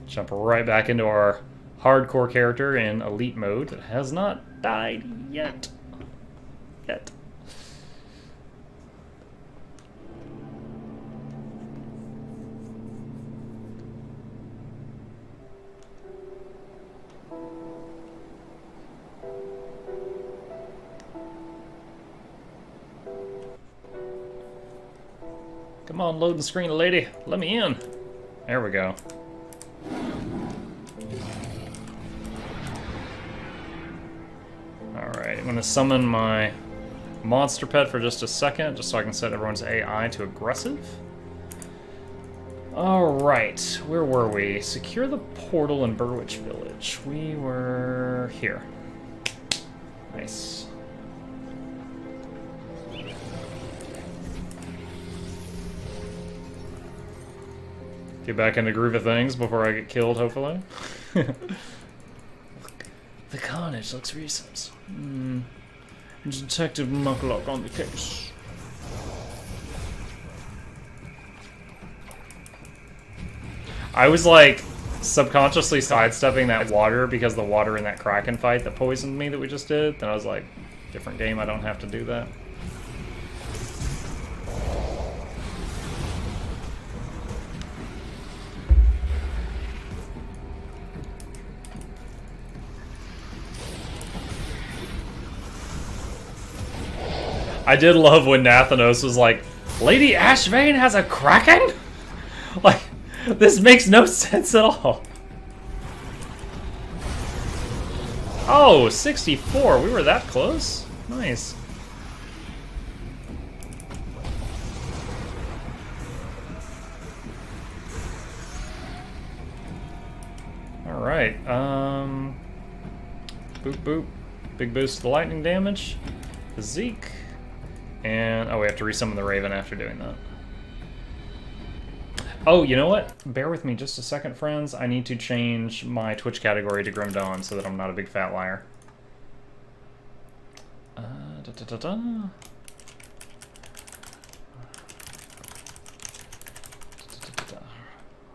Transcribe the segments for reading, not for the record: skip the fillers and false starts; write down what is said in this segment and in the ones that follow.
Jump right back into our hardcore character in elite mode that has not died yet. Come on, loading screen, lady. Let me in. There we go. Alright, I'm going to summon my monster pet for just a second, just so I can set everyone's AI to aggressive. Alright, where were we? Secure the portal in Burwich Village. We were here. Nice. Get back into groove of things before I get killed, hopefully. The carnage looks recent. Detective Mucklock on the case. I was like subconsciously sidestepping that water because the water in that Kraken fight that poisoned me that we just did. Then I was like, different game, I don't have to do that. I did love when Nathanos was like, Lady Ashvane has a Kraken? Like, this makes no sense at all. Oh, 64. We were that close? Nice. Alright, boop boop. Big boost to the lightning damage. Physique. And, oh, we have to resummon the Raven after doing that. Oh, you know what? Bear with me just a second, friends. I need to change my Twitch category to Grim Dawn so that I'm not a big fat liar.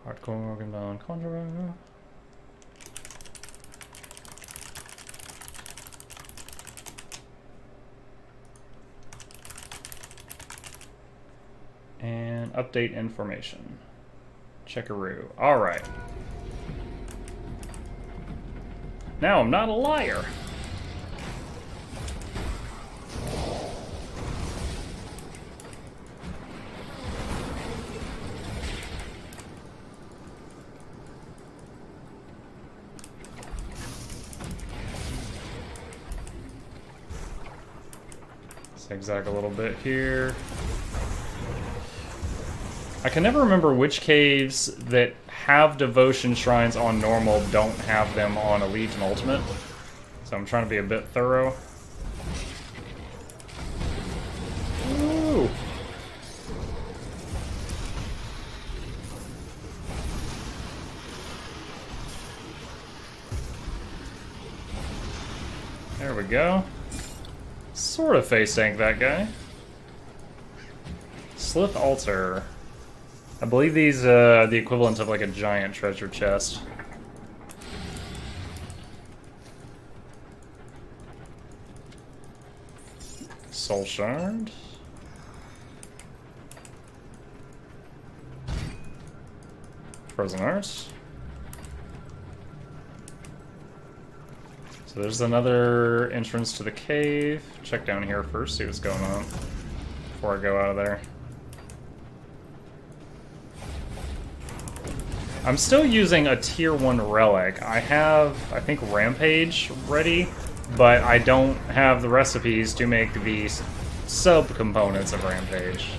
Hardcore Grim Dawn Conjuror. And update information. Checkaroo. Alright. Now I'm not a liar. Zigzag a little bit here. I can never remember which caves that have devotion shrines on normal don't have them on elite and ultimate. So I'm trying to be a bit thorough. Ooh. There we go. Sort of face tank that guy. Slith Altar. I believe these are the equivalent of like a giant treasure chest. Soul Shard. Frozen Hearts. So there's another entrance to the cave. Check down here first, see what's going on before I go out of there. I'm still using a tier 1 relic. I have, I think, Rampage ready, but I don't have the recipes to make the sub-components of Rampage.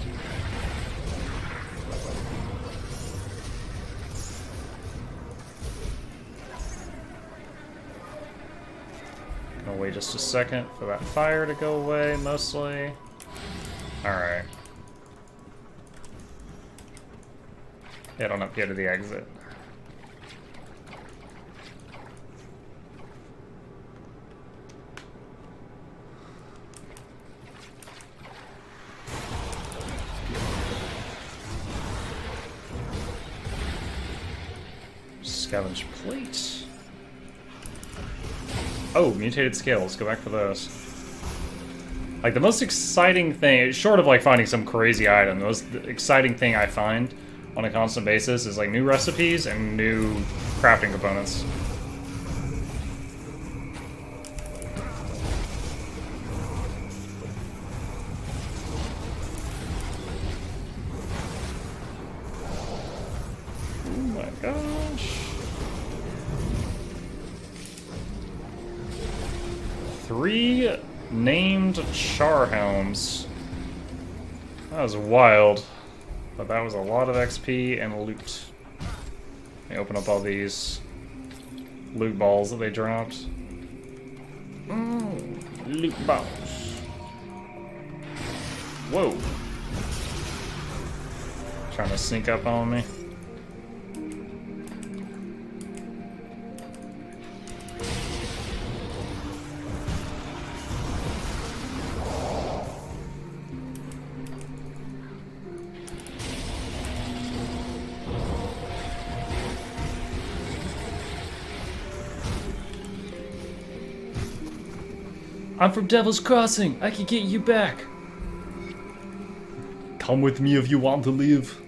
Gonna wait just a second for that fire to go away, mostly. Alright. Head on up here to the exit. Scavenge plate. Oh, mutated scales. Go back for those. Like, the most exciting thing, short of like finding some crazy item, the most exciting thing I find on a constant basis is like new recipes and new crafting components. Oh my gosh. 3 named Charhelms. That was wild. But that was a lot of XP and loot. Let me open up all these loot balls that they dropped. Loot balls. Whoa. Trying to sneak up on me. I'm from Devil's Crossing. I can get you back. Come with me if you want to live.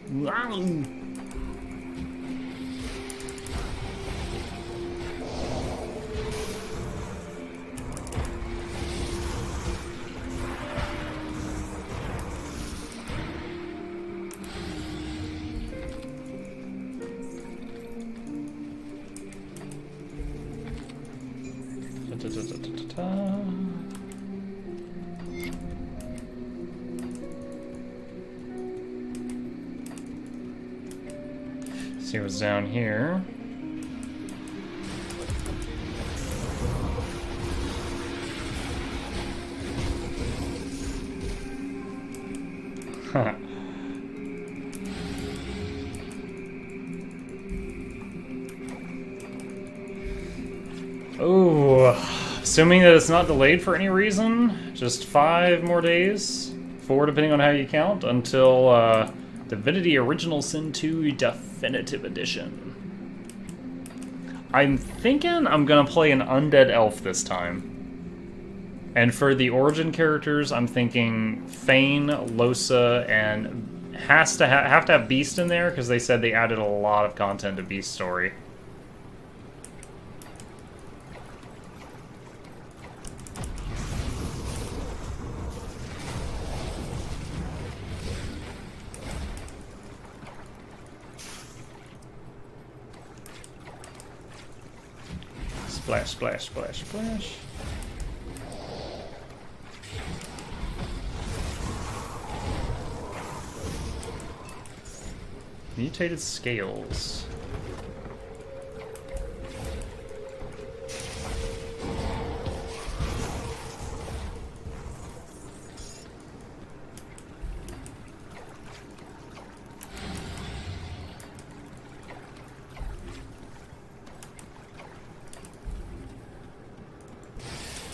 See what's down here. Huh. Oh, assuming that it's not delayed for any reason, just 5 more days, 4 depending on how you count, until Divinity Original Sin 2 Definitive Edition. I'm thinking I'm gonna play an undead elf this time. And for the origin characters, I'm thinking Thane, Losa, and have to have Beast in there because they said they added a lot of content to Beast's story. Splash, splash, splash, splash. Mutated scales.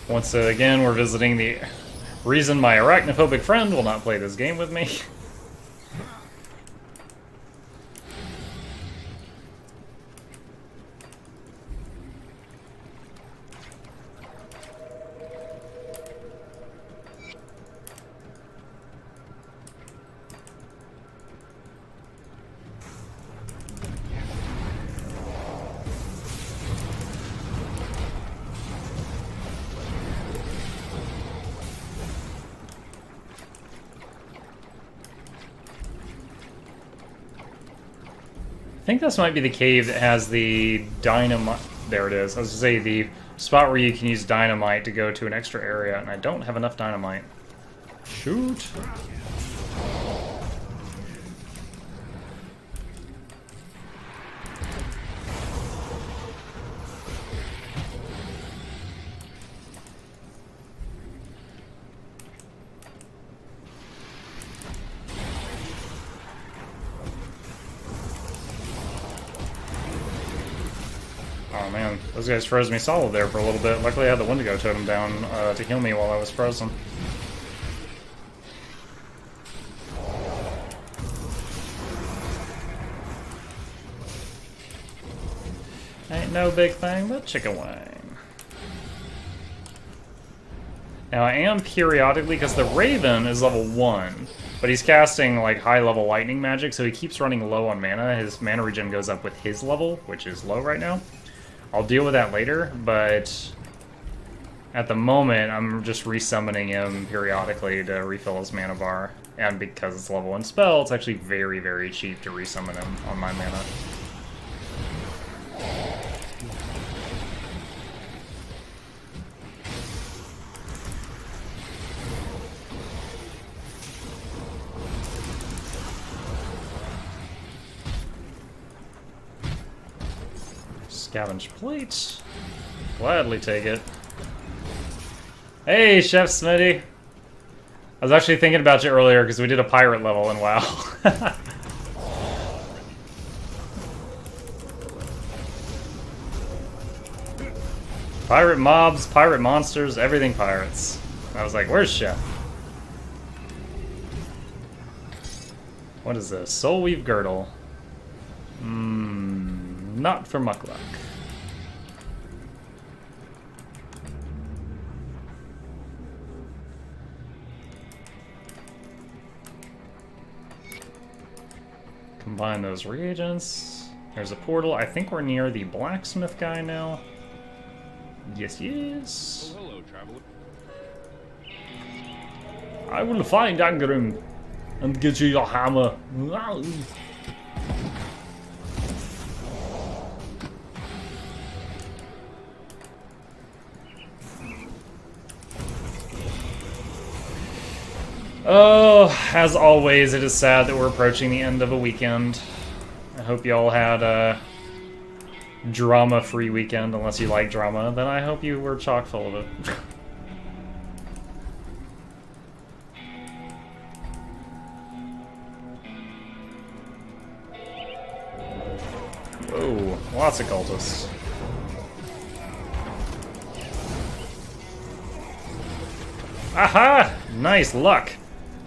Once again, we're visiting the reason my arachnophobic friend will not play this game with me. I think this might be the cave that has the dynamite. There it is. I was going to say the spot where you can use dynamite to go to an extra area, and I don't have enough dynamite. Shoot. Oh man, those guys froze me solid there for a little bit. Luckily I had the Wendigo totem down to heal me while I was frozen. No big thing, but chicken wing. Now I am periodically, because the Raven is level 1, but he's casting like high level lightning magic, so he keeps running low on mana. His mana regen goes up with his level, which is low right now. I'll deal with that later, but at the moment I'm just resummoning him periodically to refill his mana bar. And because it's level 1 spell, it's actually very, very cheap to resummon him on my mana. Scavenge plate. Gladly take it. Hey, Chef Smitty. I was actually thinking about you earlier because we did a pirate level in WoW. Pirate mobs, pirate monsters, everything pirates. I was like, where's Chef? What is this? Soulweave Girdle. Not for Muckluck. Combine those reagents. There's a portal. I think we're near the blacksmith guy now. Yes, yes. Oh, hello, traveler. I will find Angrim and get you your hammer. Oh, as always, it is sad that we're approaching the end of a weekend. I hope you all had a drama-free weekend, unless you like drama. Then I hope you were chock full of it. Whoa, lots of cultists. Aha! Nice luck!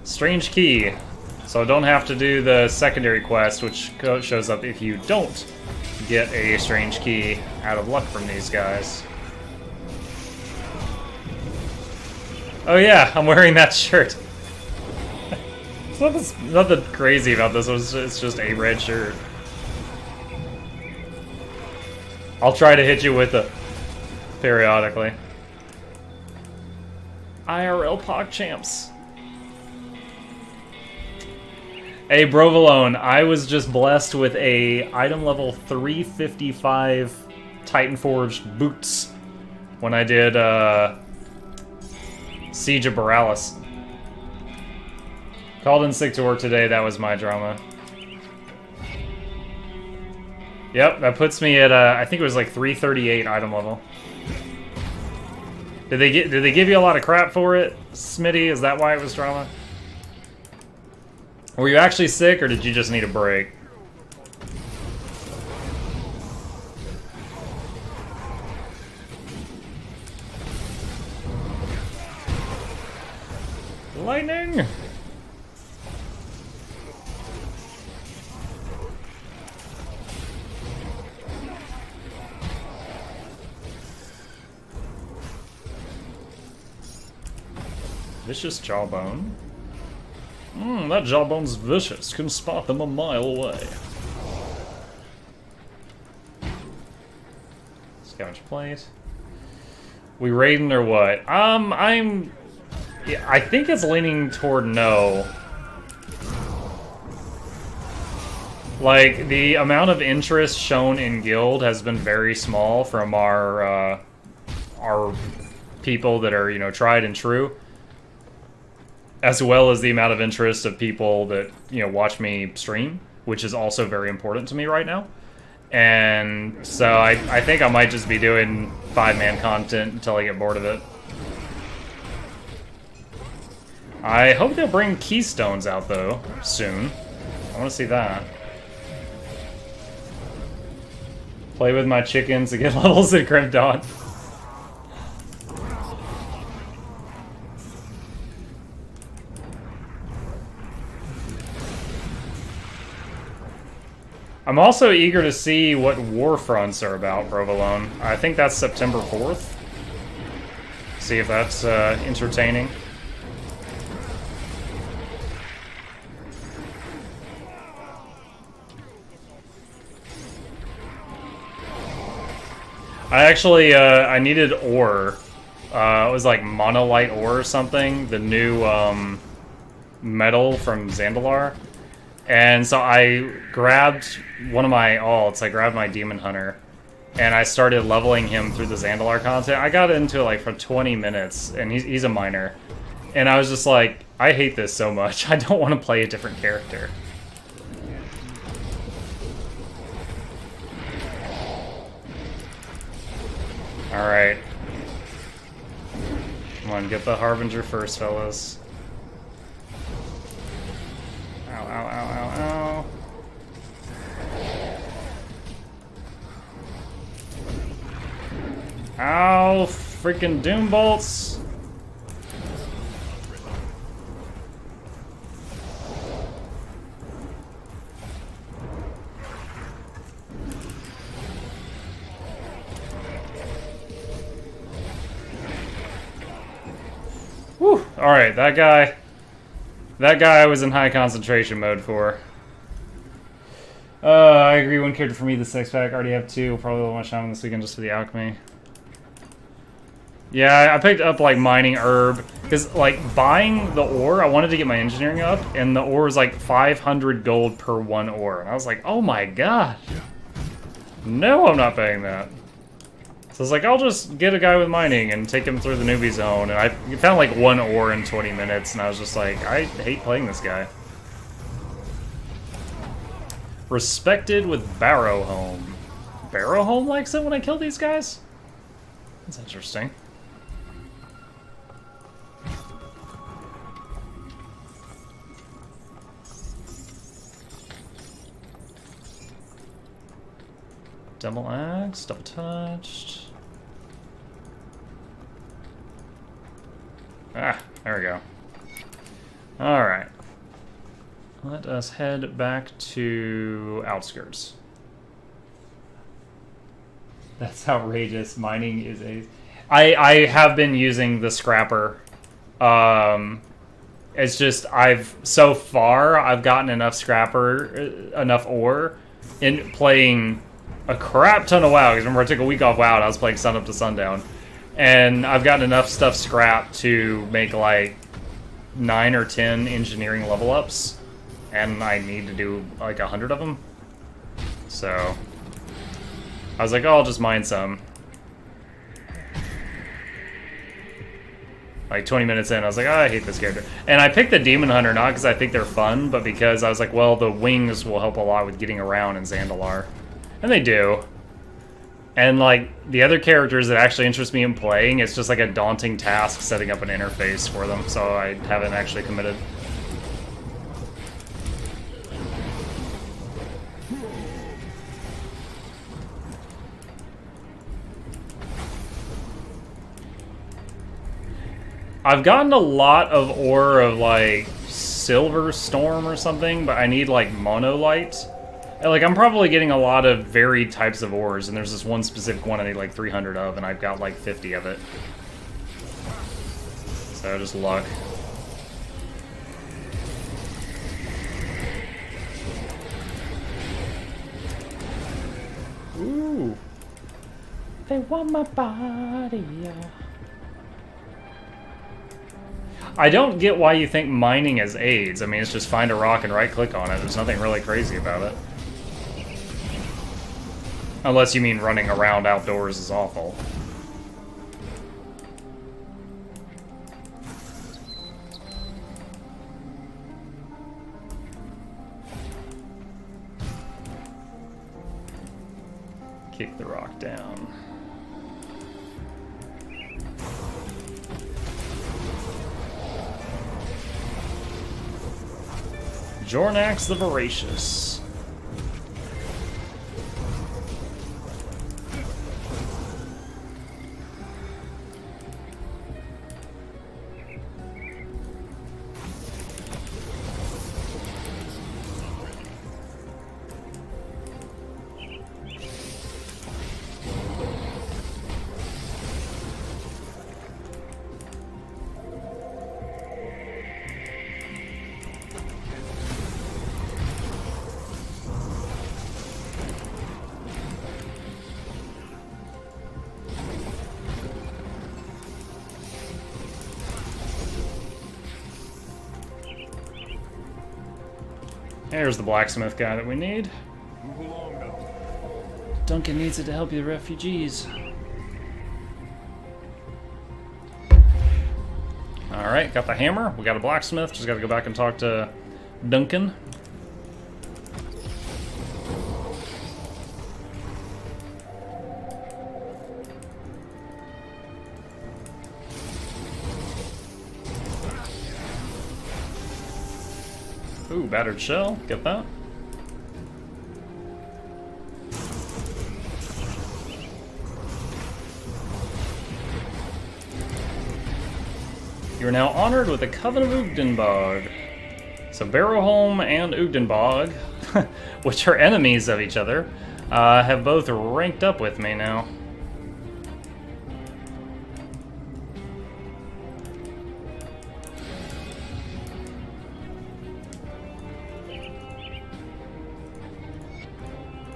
Strange key. So don't have to do the secondary quest, which shows up if you don't get a strange key out of luck from these guys. Oh yeah, I'm wearing that shirt. There's nothing crazy about this, it's just a red shirt. I'll try to hit you with it periodically. IRL Pog Champs. Hey, Brovolone, I was just blessed with a item level 355 Titan Forged boots when I did Siege of Borealis. Called in sick to work today, that was my drama. Yep, that puts me at I think it was like 338 item level. Did they give you a lot of crap for it, Smitty? Is that why it was drama? Were you actually sick, or did you just need a break? Lightning! Vicious Jawbone. That Jawbone's vicious. Can spot them a mile away. Scavenge plate. We raiding or what? I think it's leaning toward no. Like, the amount of interest shown in guild has been very small from our people that are, you know, tried and true. As well as the amount of interest of people that, you know, watch me stream, which is also very important to me right now. And so I think I might just be doing 5-man content until I get bored of it. I hope they'll bring keystones out, though, soon. I want to see that. Play with my chickens to get levels at Grim Dawn. I'm also eager to see what war fronts are about, Provolone. I think that's September 4th. See if that's entertaining. I actually, I needed ore. It was like monolite ore or something, the new metal from Zandalar. And so I grabbed one of my alts, I grabbed my Demon Hunter, and I started leveling him through the Zandalar content. I got into it like for 20 minutes, and he's a miner. And I was just like, I hate this so much, I don't want to play a different character. Alright. Come on, get the Harbinger first, fellas. Ow, ow, ow, ow, ow. Ow, freaking Doom Bolts. Whew, alright, that guy I was in high concentration mode for. I agree, one character for me, the 6-pack. Already have 2, probably will want shaman this weekend just for the alchemy. Yeah, I picked up like mining herb, because like buying the ore, I wanted to get my engineering up, and the ore was like 500 gold per 1 ore. And I was like, oh my god. No, I'm not paying that. So I was like, I'll just get a guy with mining and take him through the newbie zone. And I found like 1 ore in 20 minutes, and I was just like, I hate playing this guy. Respected with Barrowhome. Barrowhome likes it when I kill these guys? That's interesting. Double axe, double touched. Ah, there we go. Alright. Let us head back to Outskirts. That's outrageous. Mining is a... I have been using the scrapper. It's just, so far, I've gotten enough scrapper, enough ore, in playing a crap ton of WoW. Because remember, I took a week off WoW and I was playing sun up to sundown. And I've gotten enough stuff scrapped to make like 9 or 10 engineering level ups. And I need to do like 100 of them. So I was like, oh, I'll just mine some. Like 20 minutes in, I was like, oh, I hate this character. And I picked the Demon Hunter not because I think they're fun, but because I was like, well, the wings will help a lot with getting around in Zandalar. And they do. And like the other characters that actually interest me in playing, it's just like a daunting task setting up an interface for them, so I haven't actually committed. I've gotten a lot of ore of like Silver Storm or something, but I need like Monolite. And, like, I'm probably getting a lot of varied types of ores, and there's this one specific one I need like 300 of, and I've got like 50 of it. So just luck. Ooh. They want my body, yeah. I don't get why you think mining is AIDS. I mean, it's just find a rock and right-click on it. There's nothing really crazy about it. Unless you mean running around outdoors is awful. Kick the rock down. Jornax the Voracious. Here's the blacksmith guy that we need. Duncan needs it to help you refugees. Alright, got the hammer. We got a blacksmith. Just gotta go back and talk to Duncan. Ooh, battered shell. Get that. You are now honored with the Coven of Ugdenbog. So Barrowholm and Ugdenbog, which are enemies of each other, have both ranked up with me now.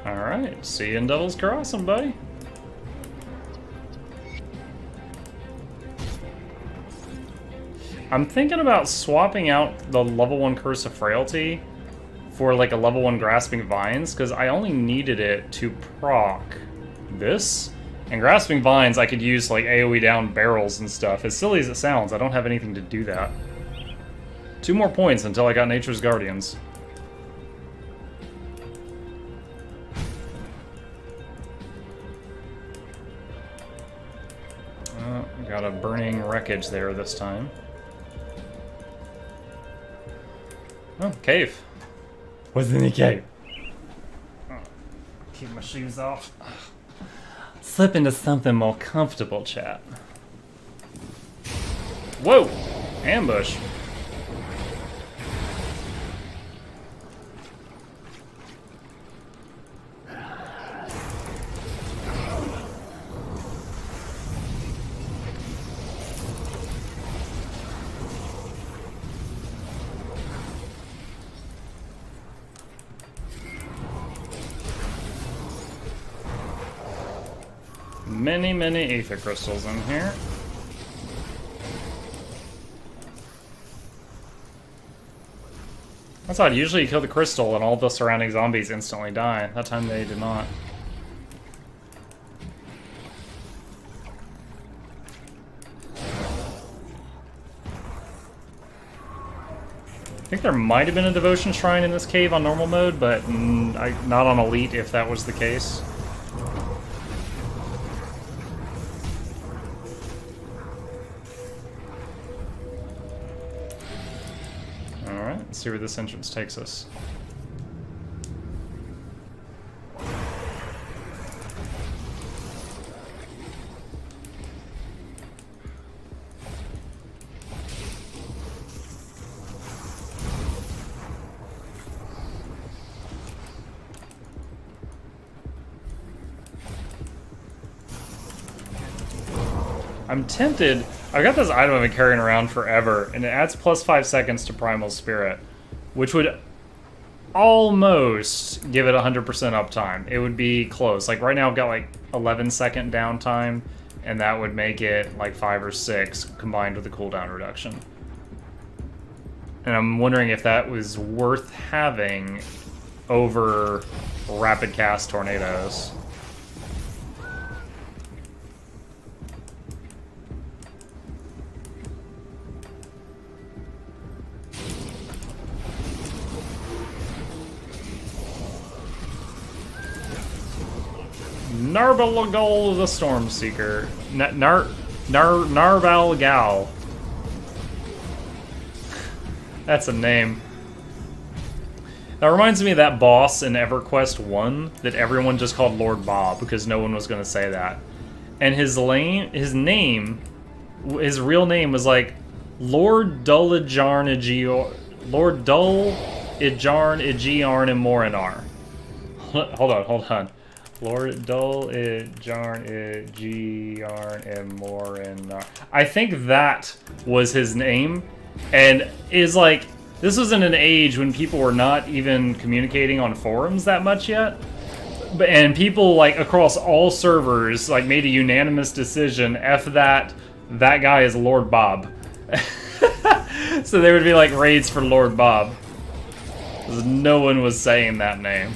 Alright, see you in Devil's Crossing, buddy. I'm thinking about swapping out the level 1 Curse of Frailty for like a level 1 Grasping Vines, because I only needed it to proc this. And Grasping Vines I could use like AoE down barrels and stuff. As silly as it sounds, I don't have anything to do that. 2 more points until I got Nature's Guardians. Got a burning wreckage there this time. Oh, cave. What's in the cave? Oh, keep my shoes off. Slip into something more comfortable, chat. Whoa! Ambush. Many ether crystals in here. That's odd. Usually you kill the crystal and all the surrounding zombies instantly die. That time they did not. I think there might have been a devotion shrine in this cave on normal mode, but not on elite if that was the case. Let's see where this entrance takes us. I'm tempted. I got this item I've been carrying around forever, and it adds plus 5 seconds to Primal Spirit, which would almost give it 100% uptime. It would be close. Like right now I've got like 11-second downtime, and that would make it like 5 or 6 combined with the cooldown reduction. And I'm wondering if that was worth having over rapid cast tornadoes. Narbalgal the Stormseeker. Narbalgal. That's a name. That reminds me of that boss in EverQuest 1 that everyone just called Lord Bob because no one was going to say that. And his real name was like Lord Dullajarn Lord Dull Ijarn Igiarn and Morinar. Hold on. Lord Dull Ijarn Igiarn and Morinar. I think that was his name, and is like, this was in an age when people were not even communicating on forums that much yet. And people like across all servers like made a unanimous decision, F that guy is Lord Bob. So there would be like raids for Lord Bob. 'Cause no one was saying that name.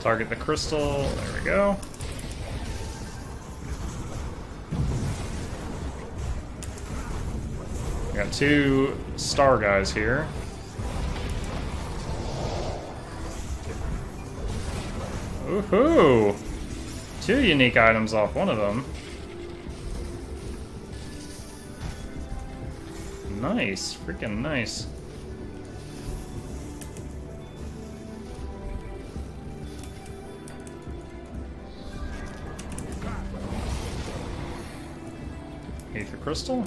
Target the crystal. There we go. We got 2 star guys here. Woohoo! 2 unique items off one of them. Nice. Freaking nice. Aether crystal.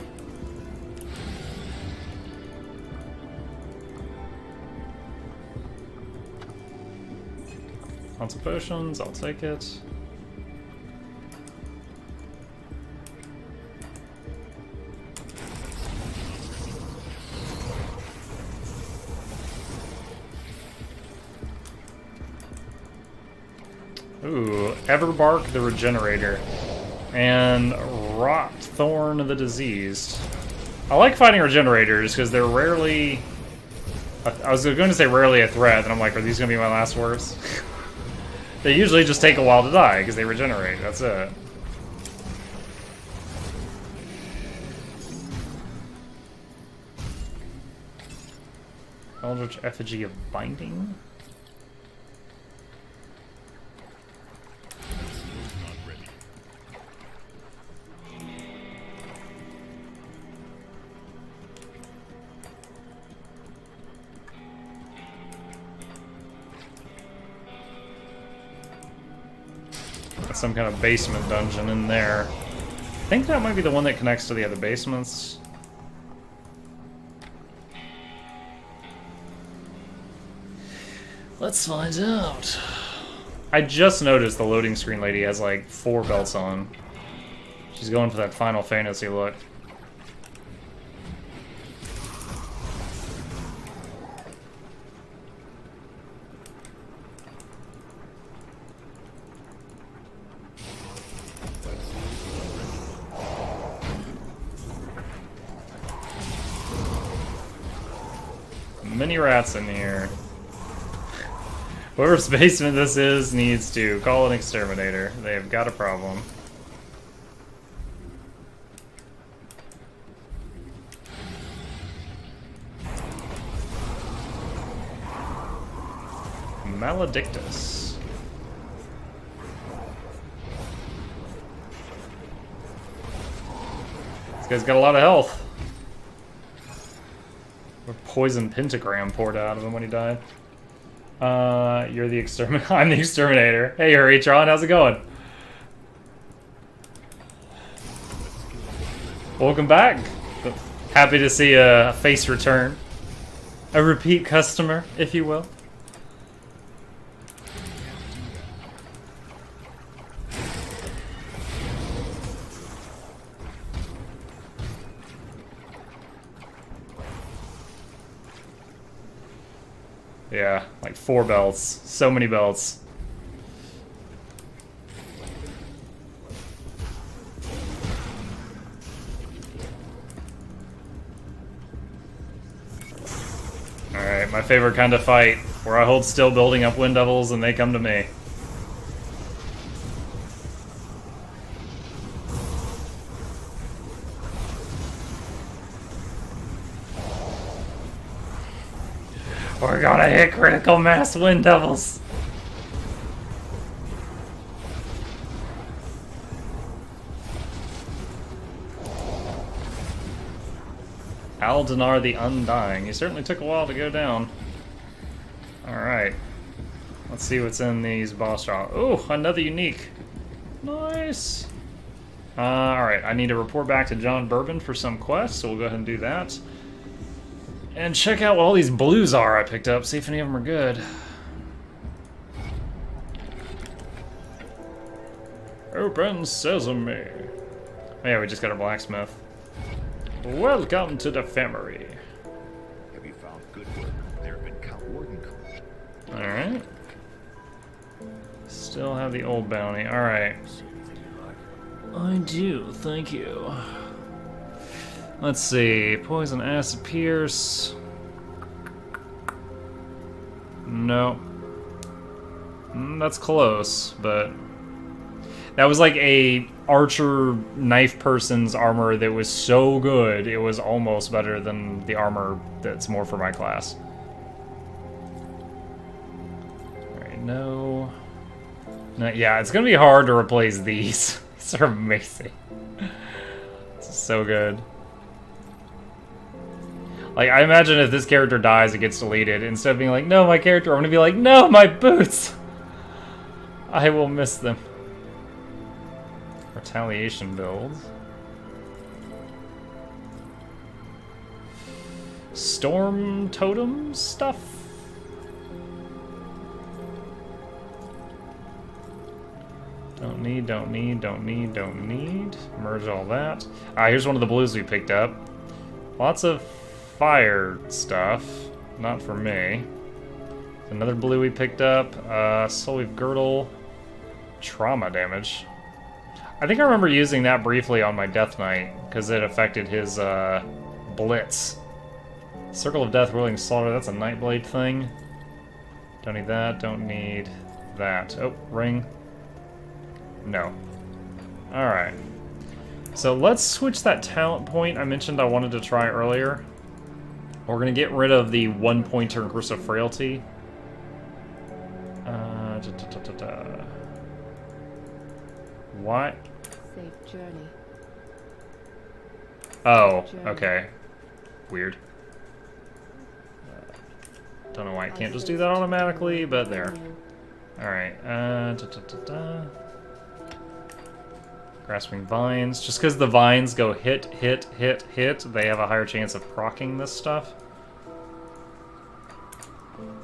Lots of potions, I'll take it. Ooh, Everbark the Regenerator. And Rotthorn the Diseased. I like fighting Regenerators because they're rarely... I was going to say rarely a threat, and I'm like, are these going to be my last words? They usually just take a while to die because they regenerate, that's it. Eldritch Effigy of Binding? Some kind of basement dungeon in there. I think that might be the one that connects to the other basements. Let's find out. I just noticed the loading screen lady has like 4 belts on. She's going for that Final Fantasy look. Many rats in here. Whoever's basement this is needs to call an exterminator. They have got a problem. Maledictus. This guy's got a lot of health. A poison pentagram poured out of him when he died. You're the exterminator. I'm the exterminator. Hey, Hurrytron, how's it going? Welcome back. Happy to see a face return. A repeat customer, if you will. Yeah, like 4 belts. So many belts. Alright, my favorite kind of fight, where I hold still building up Wind Devils and they come to me. We're gonna hit critical mass Wind Devils. Aldenar the Undying. He certainly took a while to go down. Alright. Let's see what's in these boss trials. Oh, another unique. Nice. Alright, I need to report back to John Bourbon for some quests, so we'll go ahead and do that. And check out what all these blues are I picked up, see if any of them are good. Open sesame. Oh yeah, we just got our blacksmith. Welcome to the Femery. Have you found good work? There have been warden. Alright. Still have the old bounty. Alright. I do, thank you. Let's see. Poison acid pierce. No. That's close, but that was like a archer knife person's armor that was so good it was almost better than the armor that's more for my class. Alright, no. Yeah, it's gonna be hard to replace these. These are amazing. This is so good. Like, I imagine if this character dies, it gets deleted. Instead of being like, no, my character, I'm gonna be like, no, my boots! I will miss them. Retaliation build. Storm totem stuff? Don't need, don't need, don't need, don't need. Merge all that. Here's one of the blues we picked up. Lots of fire stuff. Not for me. Another blue we picked up. Soul Girdle. Trauma damage. I think I remember using that briefly on my Death Knight, because it affected his blitz. Circle of Death, Willing Slaughter, that's a Nightblade thing. Don't need that, don't need that. Oh, ring. No. Alright. So let's switch that talent point I mentioned I wanted to try earlier. We're going to get rid of the one-pointer and Curse of Frailty. What? Safe journey. Oh, okay. Weird. Don't know why I can't just do that automatically, but there. Alright, Grasping Vines. Just because the vines go hit, hit, hit, hit, they have a higher chance of proccing this stuff.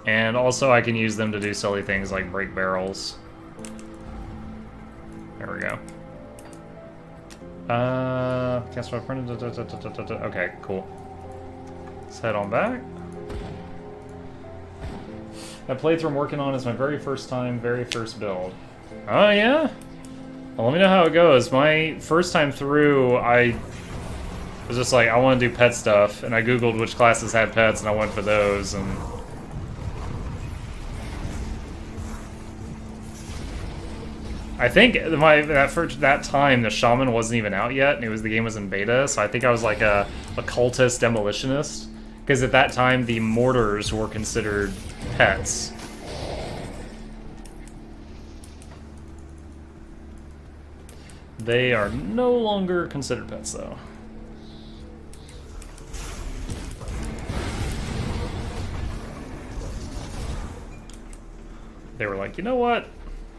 And also I can use them to do silly things like break barrels. There we go. Cast my friend. Okay, cool. Let's head on back. That playthrough I'm working on is my very first time, very first build. Oh, yeah? Well, let me know how it goes. My first time through, I was just like, I want to do pet stuff, and I googled which classes had pets, and I went for those, and... I think that time the shaman wasn't even out yet, and the game was in beta, so I think I was like a cultist demolitionist, because at that time the mortars were considered pets. They are no longer considered pets, though. They were like, you know what?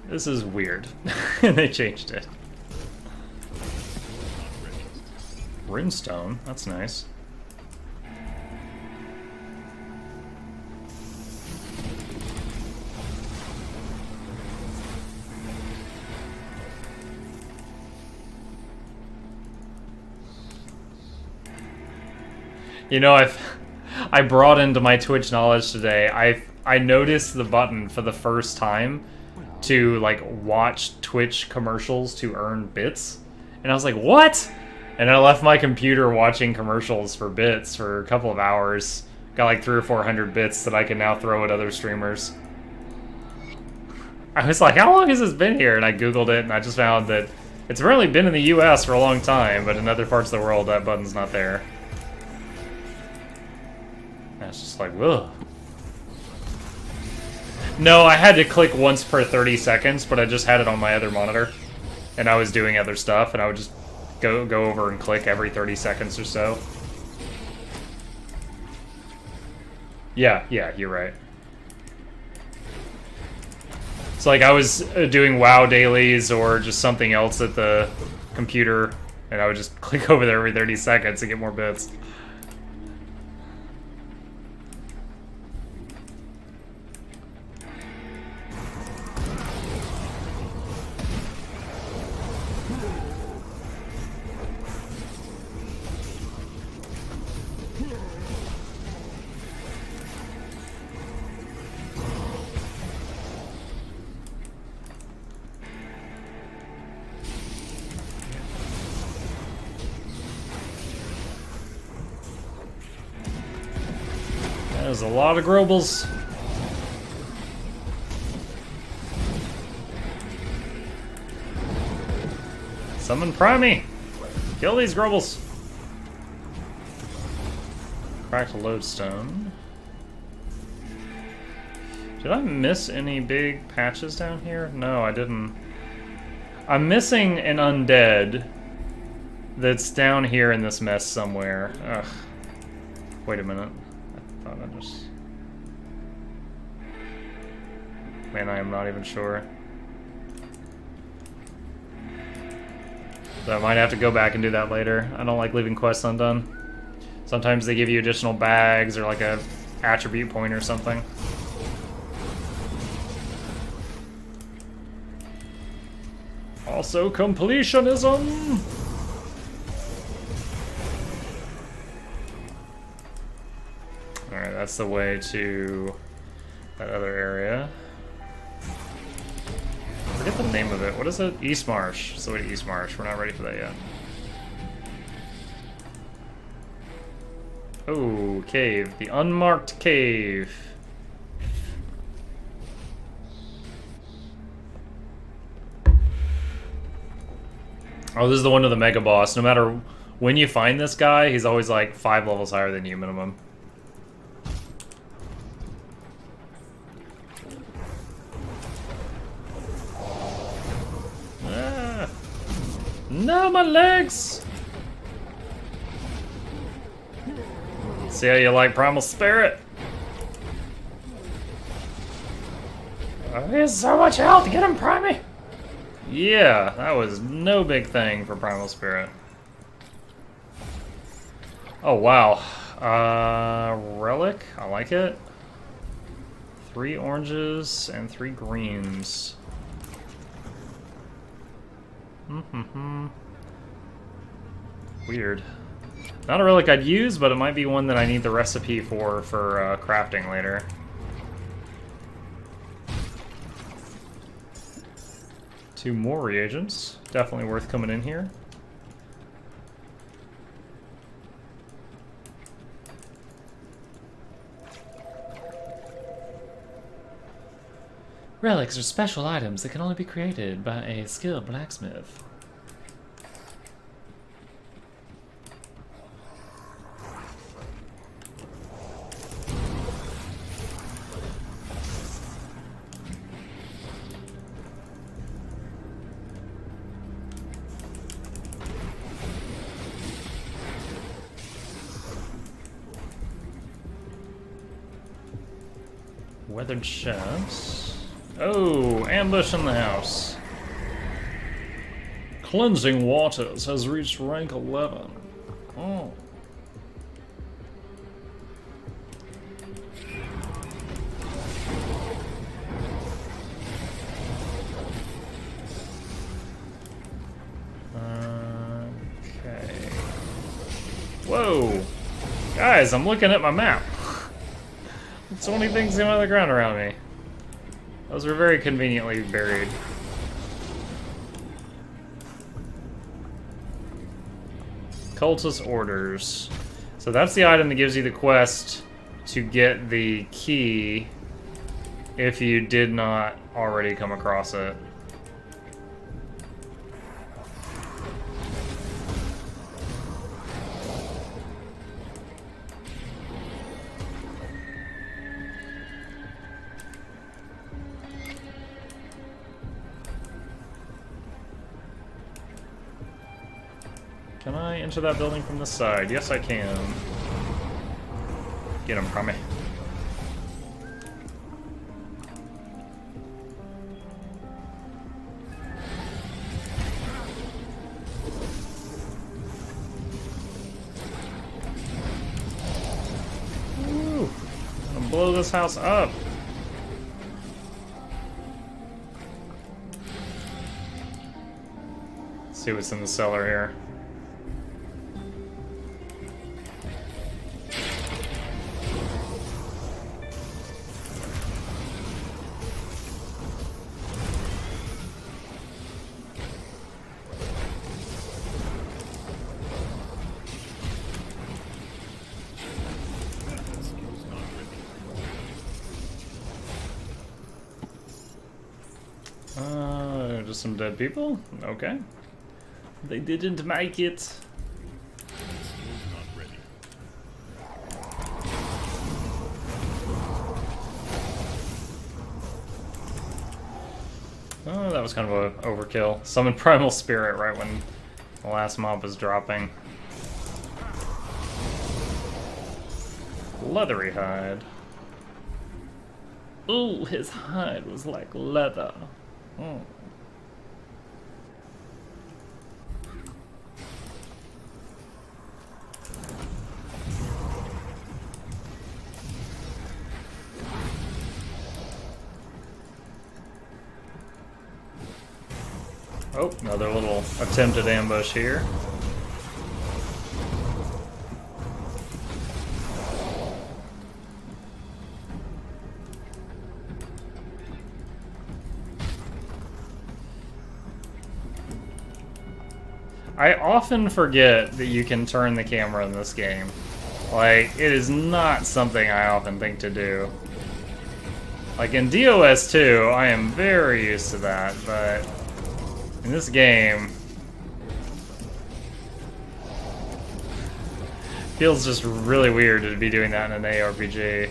This is weird. And they changed it. Runestone, that's nice. You know, I brought into my Twitch knowledge today, I noticed the button for the first time to like watch Twitch commercials to earn bits, and I was like, what? And I left my computer watching commercials for bits for a couple of hours, got like 300 or 400 bits that I can now throw at other streamers. I was like, how long has this been here? And I googled it, and I just found that it's apparently been in the US for a long time, but in other parts of the world that button's not there. And it's just like, whoa. No, I had to click once per 30 seconds, but I just had it on my other monitor. And I was doing other stuff, and I would just go over and click every 30 seconds or so. Yeah, you're right. It's like I was doing WoW dailies or just something else at the computer, and I would just click over there every 30 seconds to get more bits. There's a lot of Grobles. Summon Primey! Kill these Grobles! Cracked lodestone. Did I miss any big patches down here? No, I didn't. I'm missing an undead that's down here in this mess somewhere. Ugh. Wait a minute. I thought I just... Man, I am not even sure. So I might have to go back and do that later. I don't like leaving quests undone. Sometimes they give you additional bags or like a attribute point or something. Also completionism! Alright, that's the way to that other area. I forget the name of it. What is it? East Marsh. It's the way to East Marsh. We're not ready for that yet. Oh, cave. The unmarked cave. Oh, this is the one with the mega boss. No matter when you find this guy, he's always like 5 levels higher than you, minimum. Ah. No, my legs! See how you like Primal Spirit? Oh, he has so much health! Get him, Primey! Yeah, that was no big thing for Primal Spirit. Oh, wow. Relic? I like it. 3 oranges and 3 greens. Weird. Not a relic I'd use, but it might be one that I need the recipe for crafting later. Two more reagents. Definitely worth coming in here. Relics are special items that can only be created by a skilled blacksmith. Weathered chest. Oh, ambush in the house. Cleansing Waters has reached rank 11. Oh. Okay. Whoa. Guys, I'm looking at my map. So many things going on the ground around me. Those are very conveniently buried. Cultist orders. So that's the item that gives you the quest to get the key if you did not already come across it. Can I enter that building from this side? Yes, I can. Get him, Crummy. Woo! I'm gonna blow this house up. Let's see what's in the cellar here. just some dead people? Okay. They didn't make it. Oh, that was kind of a overkill. Summon Primal Spirit right when the last mob was dropping. Leathery hide. Ooh, his hide was like leather. Oh. Oh, another little attempted ambush here. I often forget that you can turn the camera in this game. Like, it is not something I often think to do. Like in DOS 2, I am very used to that, but in this game, feels just really weird to be doing that in an ARPG.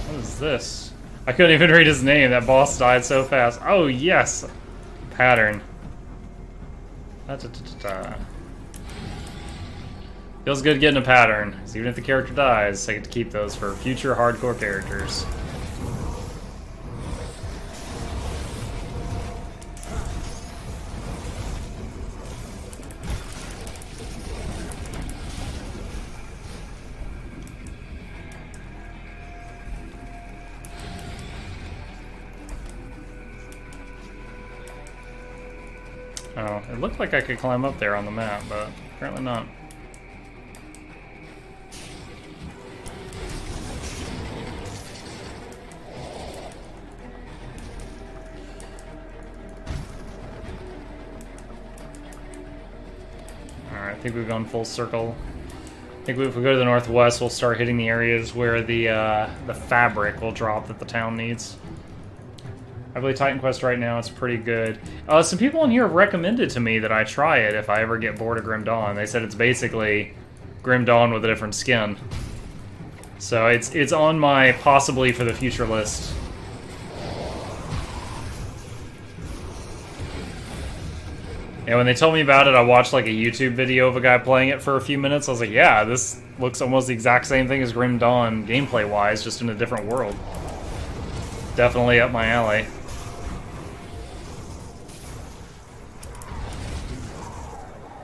What is this? I couldn't even read his name. That boss died so fast. Oh, yes. Pattern. Feels good getting a pattern. So even if the character dies, I get to keep those for future hardcore characters. Oh, it looked like I could climb up there on the map, but apparently not. Alright, I think we've gone full circle. I think if we go to the northwest, we'll start hitting the areas where the fabric will drop that the town needs. I play Titan Quest right now, it's pretty good. Some people in here have recommended to me that I try it if I ever get bored of Grim Dawn. They said it's basically Grim Dawn with a different skin. So it's on my possibly for the future list. And when they told me about it, I watched like a YouTube video of a guy playing it for a few minutes. I was like, yeah, this looks almost the exact same thing as Grim Dawn gameplay-wise, just in a different world. Definitely up my alley.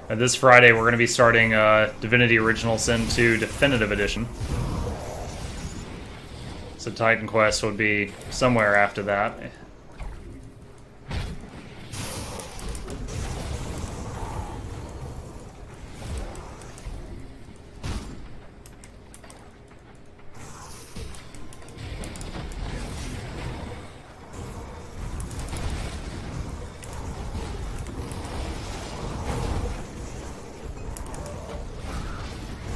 And this Friday, we're going to be starting Divinity Original Sin 2 Definitive Edition. So Titan Quest would be somewhere after that.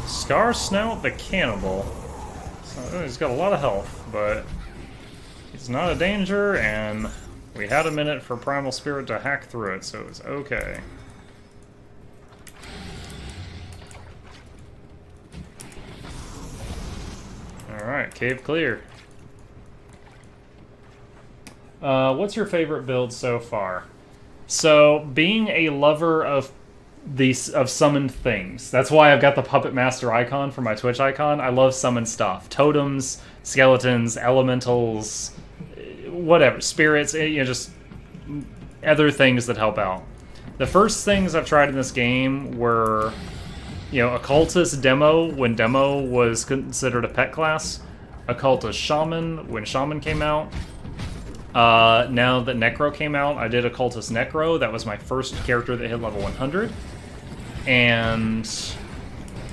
Scar Snout the Cannibal. So he's got a lot of health, but he's not a danger, and we had a minute for Primal Spirit to hack through it, so it's okay. Alright, cave clear. What's your favorite build so far? So, being a lover of summoned things. That's why I've got the Puppet Master icon for my Twitch icon. I love summoned stuff. Totems, skeletons, elementals, whatever. Spirits, you know, just other things that help out. The first things I've tried in this game were, you know, Occultist Demo, when Demo was considered a pet class. Occultist Shaman, when Shaman came out. Now that Necro came out, I did Occultist Necro. That was my first character that hit level 100. And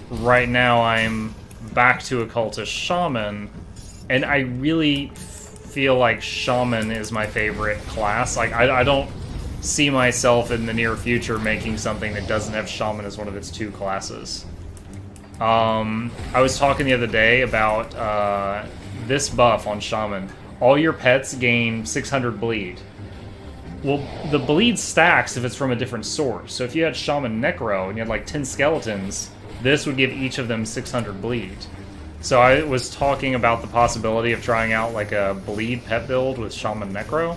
right now I'm back to Occultist Shaman. And I really feel like Shaman is my favorite class. Like, I don't see myself in the near future making something that doesn't have Shaman as one of its 2 classes. I was talking the other day about this buff on Shaman. All your pets gain 600 bleed. Well, the bleed stacks if it's from a different source. So if you had Shaman Necro and you had like 10 skeletons, this would give each of them 600 bleed. So I was talking about the possibility of trying out like a bleed pet build with Shaman Necro.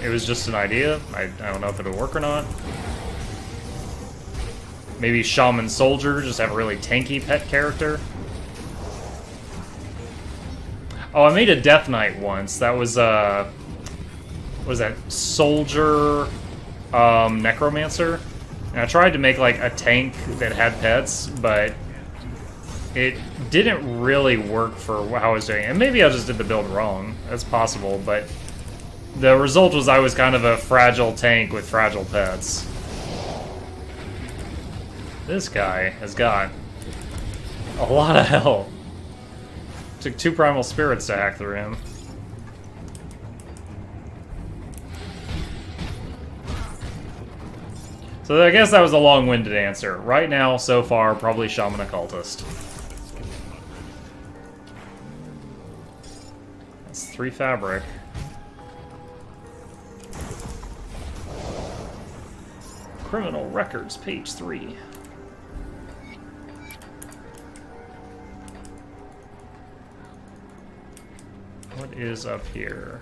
It was just an idea. I don't know if it'll work or not. Maybe Shaman Soldier, just have a really tanky pet character. Oh, I made a Death Knight once. That was what was that? Soldier Necromancer. And I tried to make like a tank that had pets, but it didn't really work for how I was doing it. And maybe I just did the build wrong. That's possible, but the result was I was kind of a fragile tank with fragile pets. This guy has got a lot of health. Took 2 primal spirits to hack through him. So I guess that was a long-winded answer. Right now, so far, probably Shaman Occultist. That's 3 fabric. Criminal Records, page 3. What is up here?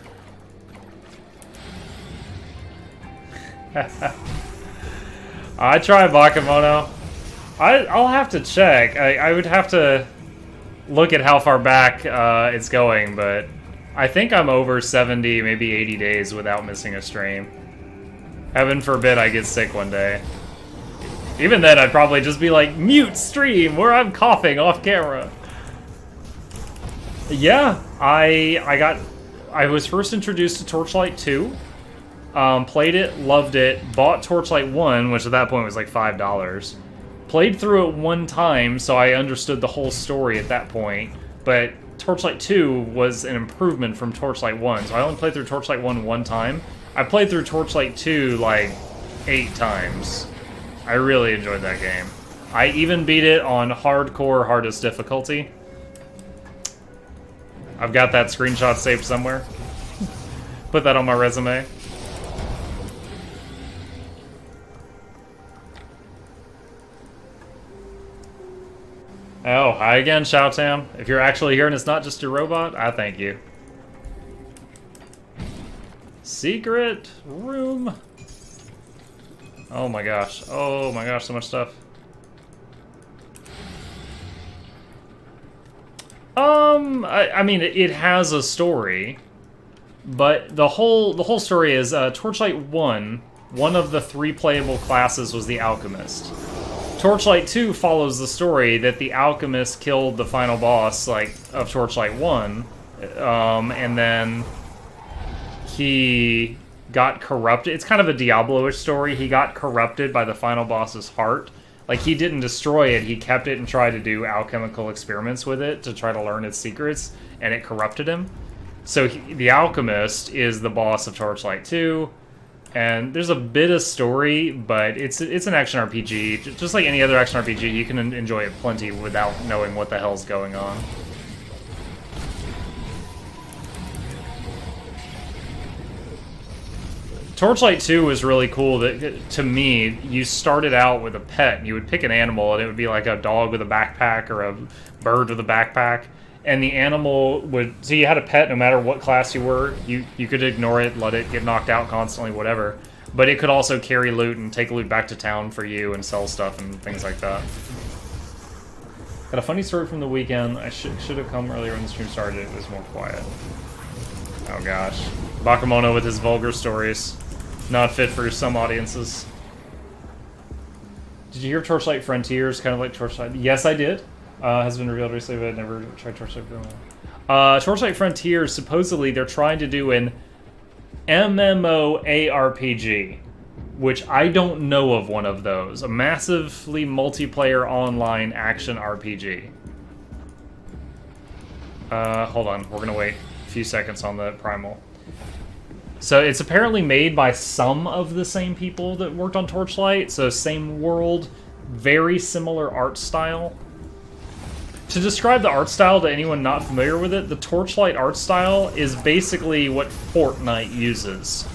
I try Bakemono. I'll have to check. I would have to look at how far back it's going, but I think I'm over 70, maybe 80 days without missing a stream. Heaven forbid I get sick one day. Even then, I'd probably just be like, mute stream where I'm coughing off camera. Yeah, I was first introduced to Torchlight 2, played it, loved it, bought Torchlight 1, which at that point was like $5, played through it one time, so I understood the whole story at that point, but Torchlight 2 was an improvement from Torchlight 1, so I only played through Torchlight 1 one time. I played through Torchlight 2 like 8 times. I really enjoyed that game. I even beat it on hardcore hardest difficulty. I've got that screenshot saved somewhere. Put that on my resume. Oh, hi again, Shoutam. If you're actually here and it's not just your robot, I thank you. Secret room. Oh my gosh. Oh my gosh, so much stuff. I mean, it has a story, but the whole story is Torchlight 1, one of the 3 playable classes was the Alchemist. Torchlight 2 follows the story that the Alchemist killed the final boss, like, of Torchlight 1, and then he got corrupted. It's kind of a Diablo-ish story. He got corrupted by the final boss's heart. Like, he didn't destroy it, he kept it and tried to do alchemical experiments with it to try to learn its secrets, and it corrupted him. So the Alchemist is the boss of Torchlight 2, and there's a bit of story, but it's an action RPG. Just like any other action RPG, you can enjoy it plenty without knowing what the hell's going on. Torchlight 2 was really cool. That, to me, you started out with a pet. And you would pick an animal, and it would be like a dog with a backpack or a bird with a backpack. And the animal would... So you had a pet no matter what class you were. You could ignore it, let it get knocked out constantly, whatever. But it could also carry loot and take loot back to town for you and sell stuff and things like that. Got a funny story from the weekend. I should have come earlier when the stream started. It was more quiet. Oh gosh. Bakemono with his vulgar stories. Not fit for some audiences. Did you hear Torchlight Frontiers? Kind of like Torchlight... Yes, I did. Has been revealed recently, but I've never tried Torchlight Frontiers. Torchlight Frontiers, supposedly, they're trying to do an MMOARPG, which I don't know of one of those. A massively multiplayer online action RPG. Hold on. We're going to wait a few seconds on the Primal. So it's apparently made by some of the same people that worked on Torchlight, so same world, very similar art style. To describe the art style to anyone not familiar with it, the Torchlight art style is basically what Fortnite uses.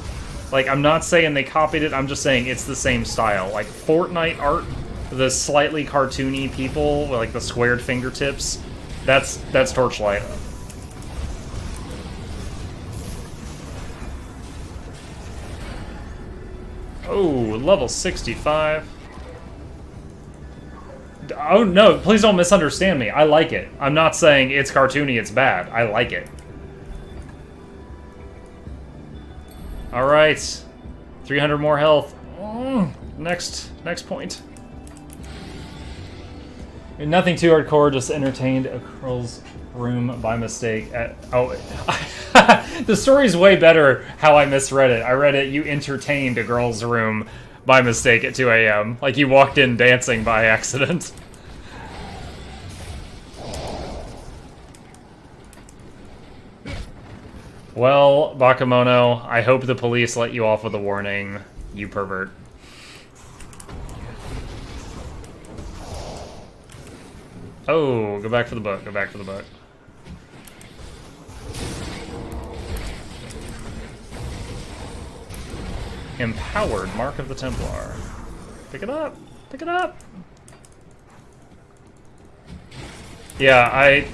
Like, I'm not saying they copied it, I'm just saying it's the same style. Like, Fortnite art, the slightly cartoony people, with, like, the squared fingertips, that's Torchlight. Oh, level 65. Oh, no, please don't misunderstand me. I like it. I'm not saying it's cartoony, it's bad. I like it. Alright. 300 more health. Next point. And nothing too hardcore, just entertained a girl's room by mistake. The story's way better how I misread it. I read it, you entertained a girl's room by mistake at 2 a.m. Like you walked in dancing by accident. Well, Bakemono, I hope the police let you off with a warning, you pervert. Oh, go back for the book, go back for the book. Empowered Mark of the Templar. Pick it up, pick it up. Yeah,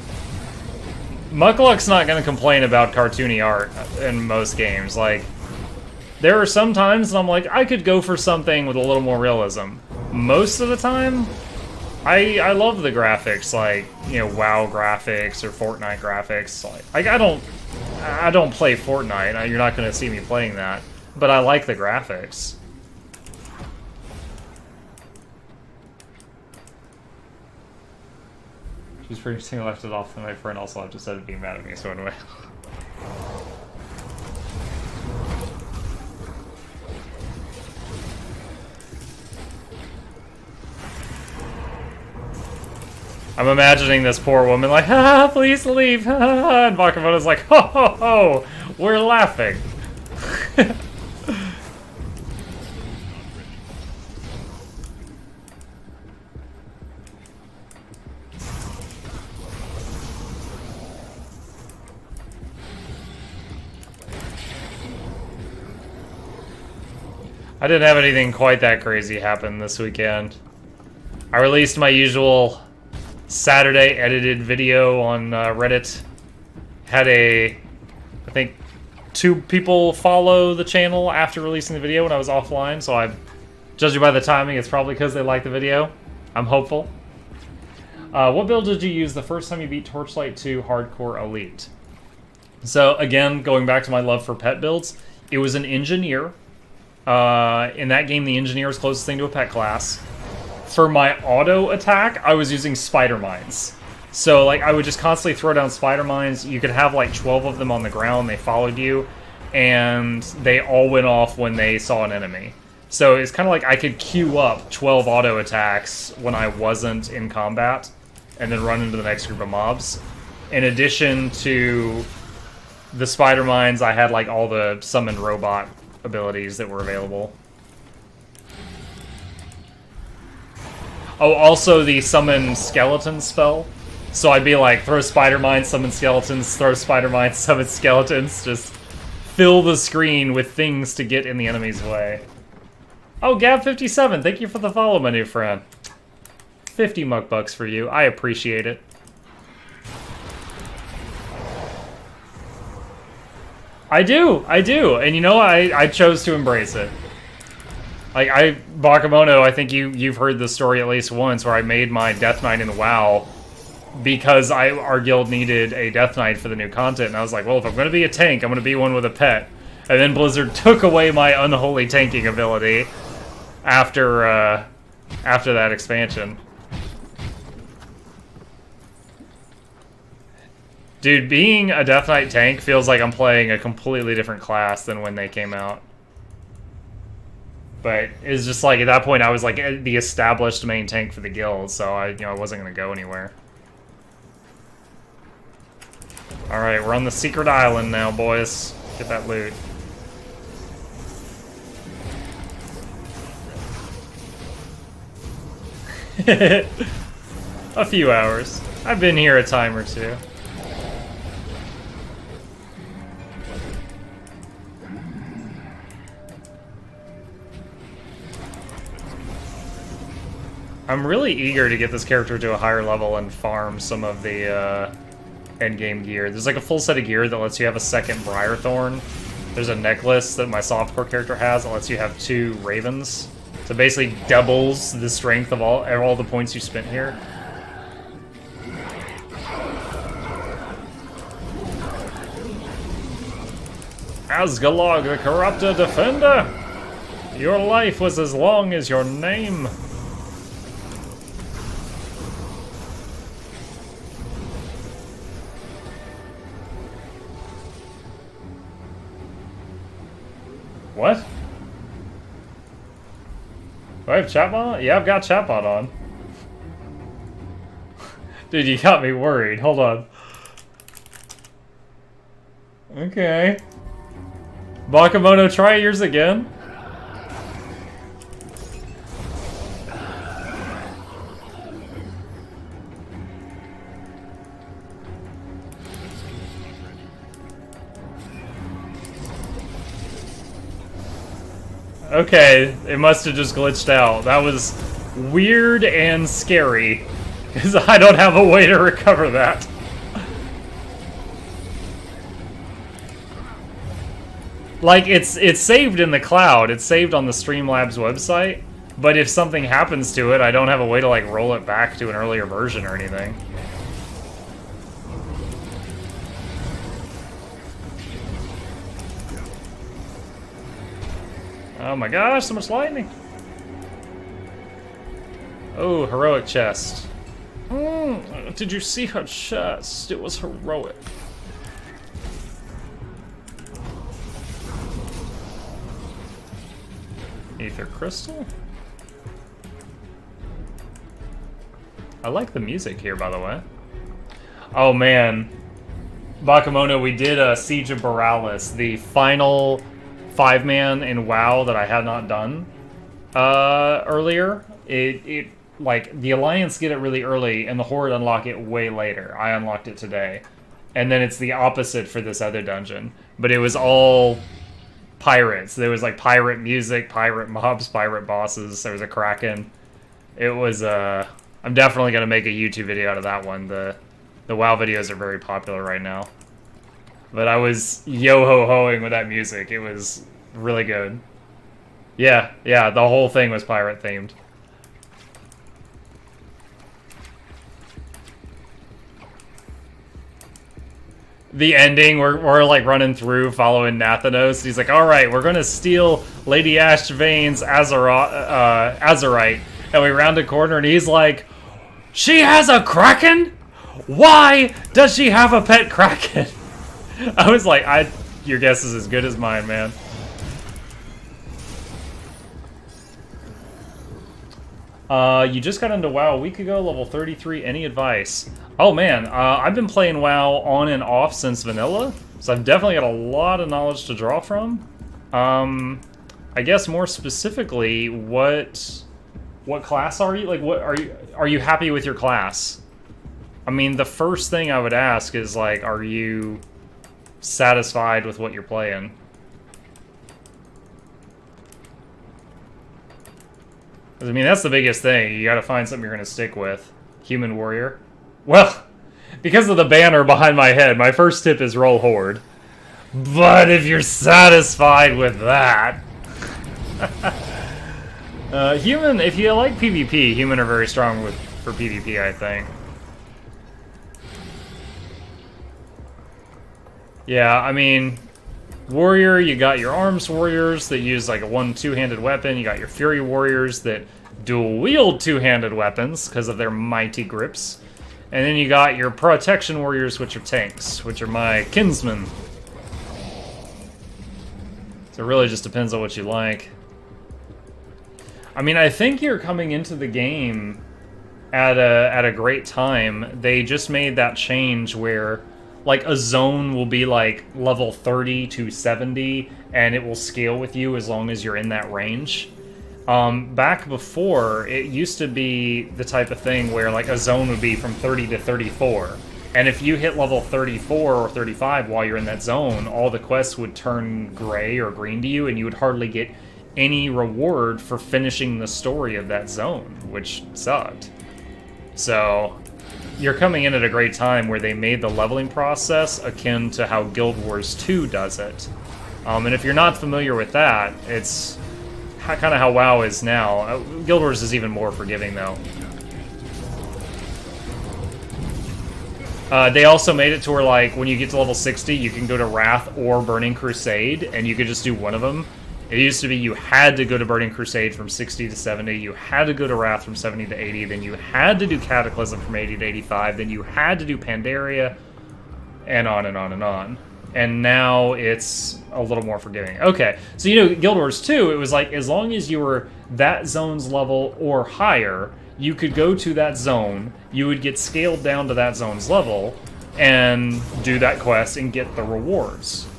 Muckluck's not gonna complain about cartoony art in most games. Like, there are some times that I'm like, I could go for something with a little more realism. Most of the time, I love the graphics, like, you know, WoW graphics or Fortnite graphics. Like I don't play Fortnite. You're not gonna see me playing that, but I like the graphics. She's pretty much left it off, and my friend also left instead of being mad at me, so anyway. I'm imagining this poor woman like, ha, please leave, ha, and Bakemono's like, ho, ho, ho, we're laughing. I didn't have anything quite that crazy happen this weekend. I released my usual Saturday edited video on Reddit. Had I think 2 people follow the channel after releasing the video when I was offline, so judging by the timing, it's probably because they liked the video. I'm hopeful. What build did you use the first time you beat Torchlight 2 Hardcore Elite? So again, going back to my love for pet builds, it was an engineer. In that game, the engineer is closest thing to a pet class. For my auto attack, I was using spider mines. So, like, I would just constantly throw down spider mines. You could have, like, 12 of them on the ground. They followed you, and they all went off when they saw an enemy. So it's kind of like I could queue up 12 auto attacks when I wasn't in combat, and then run into the next group of mobs. In addition to the spider mines, I had, like, all the summon robot abilities that were available. Oh, also the summon skeleton spell. So I'd be like, throw spider mines, summon skeletons, throw spider mines, summon skeletons, just fill the screen with things to get in the enemy's way. Oh, Gab57, thank you for the follow, my new friend. 50 muck bucks for you, I appreciate it. I do, and you know, I chose to embrace it. Like, Bakemono, I think you've heard this story at least once, where I made my Death Knight in WoW because our guild needed a Death Knight for the new content, and I was like, well, if I'm going to be a tank, I'm going to be one with a pet. And then Blizzard took away my unholy tanking ability after that expansion. Dude, being a Death Knight tank feels like I'm playing a completely different class than when they came out. But it's just like, at that point, I was like the established main tank for the guild, so I wasn't going to go anywhere. Alright, we're on the secret island now, boys. Get that loot. A few hours. I've been here a time or two. I'm really eager to get this character to a higher level and farm some of the endgame gear. There's like a full set of gear that lets you have a second Briarthorn. There's a necklace that my softcore character has that lets you have 2 ravens. So basically doubles the strength of all the points you spent here. Asgalog, the Corruptor Defender! Your life was as long as your name. What? Do I have chatbot on? Yeah, I've got chatbot on. Dude, you got me worried. Hold on. Okay. Bakemono, try yours again. Okay, it must have just glitched out. That was weird and scary, because I don't have a way to recover that. Like, it's saved in the cloud. It's saved on the Streamlabs website, but if something happens to it, I don't have a way to, like, roll it back to an earlier version or anything. Oh my gosh, so much lightning! Oh, heroic chest. Did you see her chest? It was heroic. Aether crystal? I like the music here, by the way. Oh man. Bakemono, we did Siege of Borealis, the final 5-man in WoW that I had not done earlier. It like, the Alliance get it really early, and the Horde unlock it way later. I unlocked it today. And then it's the opposite for this other dungeon. But it was all pirates. There was, like, pirate music, pirate mobs, pirate bosses. There was a Kraken. It was, I'm definitely going to make a YouTube video out of that one. The WoW videos are very popular right now. But I was yo-ho-hoing with that music. It was really good. Yeah, the whole thing was pirate-themed. The ending, we're like running through following Nathanos. He's like, alright, we're gonna steal Lady Ashvane's Azurite. And we round a corner and he's like, she has a Kraken? Why does she have a pet Kraken? I was like, your guess is as good as mine, man. You just got into WoW a week ago, level 33. Any advice? Oh man, I've been playing WoW on and off since vanilla, so I've definitely got a lot of knowledge to draw from. I guess more specifically, what class are you? Like, what are you happy with your class? I mean, the first thing I would ask is, like, are you satisfied with what you're playing? I mean, that's the biggest thing. You gotta find something you're gonna stick with. Human warrior. Well, because of the banner behind my head, my first tip is roll horde. But if you're satisfied with that... human, if you like PvP, human are very strong for PvP, I think. Yeah, I mean, warrior, you got your arms warriors that use like a two-handed weapon. You got your fury warriors that dual-wield two-handed weapons because of their mighty grips. And then you got your protection warriors, which are tanks, which are my kinsmen. So it really just depends on what you like. I mean, I think you're coming into the game at a great time. They just made that change where, Like, a zone will be, like, level 30 to 70, and it will scale with you as long as you're in that range. Back before, it used to be the type of thing where, like, a zone would be from 30 to 34. And if you hit level 34 or 35 while you're in that zone, all the quests would turn gray or green to you, and you would hardly get any reward for finishing the story of that zone, which sucked. So, you're coming in at a great time where they made the leveling process akin to how Guild Wars 2 does it. And if you're not familiar with that, it's kind of how WoW is now. Guild Wars is even more forgiving, though. They also made it to where, like, when you get to level 60, you can go to Wrath or Burning Crusade, and you could just do one of them. It used to be you had to go to Burning Crusade from 60 to 70, you had to go to Wrath from 70 to 80, then you had to do Cataclysm from 80 to 85, then you had to do Pandaria, and on and on and on. And now it's a little more forgiving. Okay, so you know, Guild Wars 2, it was like, as long as you were that zone's level or higher, you could go to that zone, you would get scaled down to that zone's level, and do that quest and get the rewards.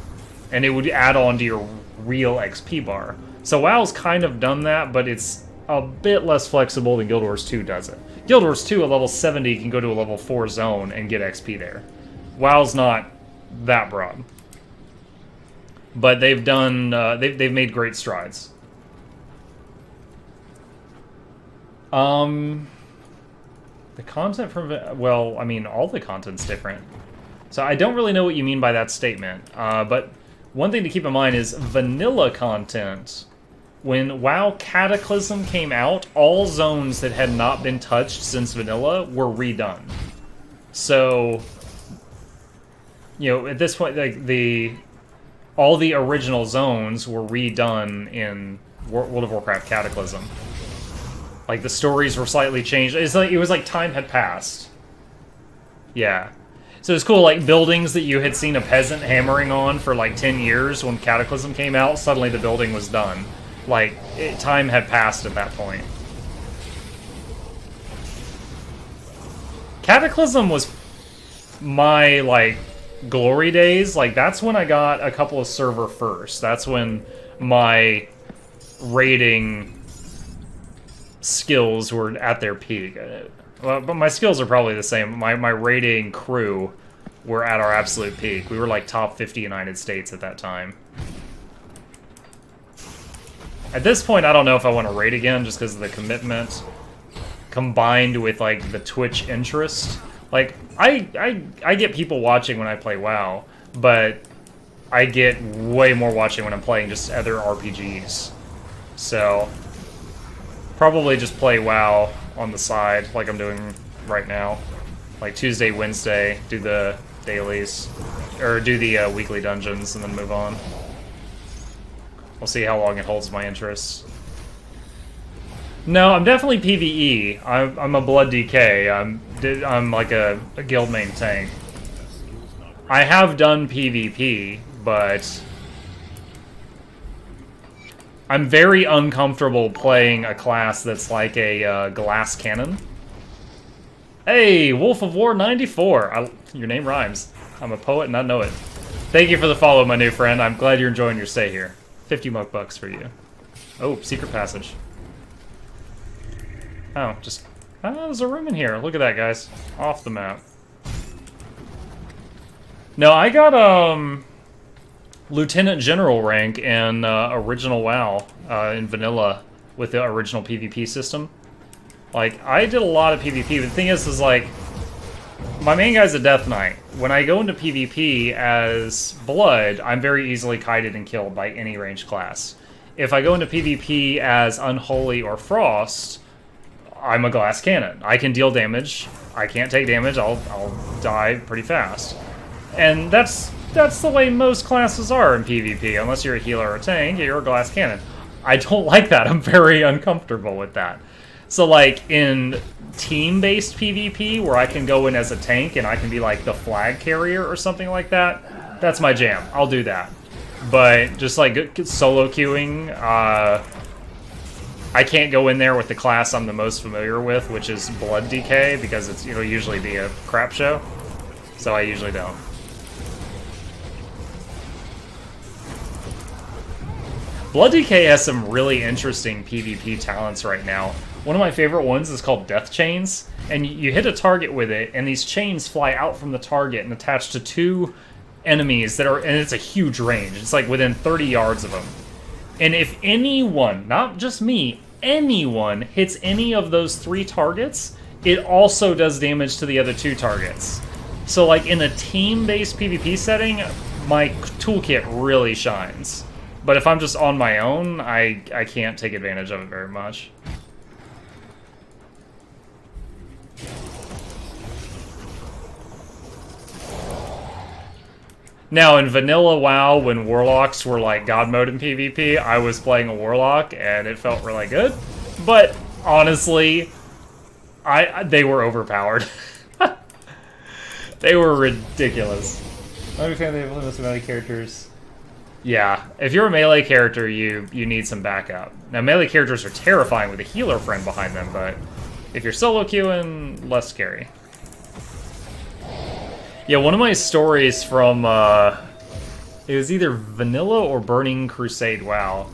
And it would add on to your real XP bar. So WoW's kind of done that, but it's a bit less flexible than Guild Wars 2 does it. Guild Wars 2 at level 70 can go to a level 4 zone and get XP there. WoW's not that broad. But they've done, they've made great strides. The content from, well, I mean, all the content's different. So I don't really know what you mean by that statement, but one thing to keep in mind is vanilla content. When WoW Cataclysm came out, all zones that had not been touched since vanilla were redone. So, you know, at this point, like, all the original zones were redone in World of Warcraft Cataclysm. Like, the stories were slightly changed. It was like time had passed. Yeah. So it's cool, like, buildings that you had seen a peasant hammering on for, like, 10 years when Cataclysm came out, suddenly the building was done. Like, time had passed at that point. Cataclysm was my, like, glory days. Like, that's when I got a couple of server firsts. That's when my raiding skills were at their peak. Well, but my skills are probably the same. My raiding crew were at our absolute peak. We were like top 50 United States at that time. At this point, I don't know if I want to raid again just because of the commitment combined with like the Twitch interest. Like, I get people watching when I play WoW, but I get way more watching when I'm playing just other RPGs. So, probably just play WoW on the side, like I'm doing right now. Like Tuesday, Wednesday, do the dailies, or do the weekly dungeons, and then move on. We'll see how long it holds my interest. No, I'm definitely PvE. I'm a Blood DK. I'm like a guild main tank. I have done PvP, but I'm very uncomfortable playing a class that's like a glass cannon. Hey, Wolf of War 94. Your name rhymes. I'm a poet and I know it. Thank you for the follow, my new friend. I'm glad you're enjoying your stay here. 50 muck bucks for you. Oh, secret passage. Oh, just... Oh, there's a room in here. Look at that, guys. Off the map. No, I got, Lieutenant General rank in original WoW in vanilla with the original PvP system. Like, I did a lot of PvP, but the thing is like, my main guy's a Death Knight. When I go into PvP as Blood, I'm very easily kited and killed by any ranged class. If I go into PvP as Unholy or Frost, I'm a glass cannon. I can deal damage. I can't take damage. I'll die pretty fast. And that's the way most classes are in PvP. Unless you're a healer or a tank, you're a glass cannon. I don't like that. I'm very uncomfortable with that. So, like, in team-based PvP, where I can go in as a tank and I can be, like, the flag carrier or something like that, that's my jam. I'll do that. But just, like, solo queuing, I can't go in there with the class I'm the most familiar with, which is Blood DK, because it's, it'll usually be a crap show. So I usually don't. Blood DK has some really interesting PvP talents right now. One of my favorite ones is called Death Chains, and you hit a target with it, and these chains fly out from the target and attach to 2 enemies that are, and it's a huge range. It's like within 30 yards of them. And if anyone, not just me, anyone hits any of those 3 targets, it also does damage to the other 2 targets. So like in a team-based PvP setting, my toolkit really shines. But if I'm just on my own, I can't take advantage of it very much. Now, in vanilla WoW, when Warlocks were like God mode in PvP, I was playing a Warlock, and it felt really good. But, honestly, they were overpowered. They were ridiculous. I'm a fan of melee characters. Yeah, if you're a melee character, you need some backup. Now, melee characters are terrifying with a healer friend behind them, but if you're solo queuing, less scary. Yeah, one of my stories from, it was either Vanilla or Burning Crusade, wow.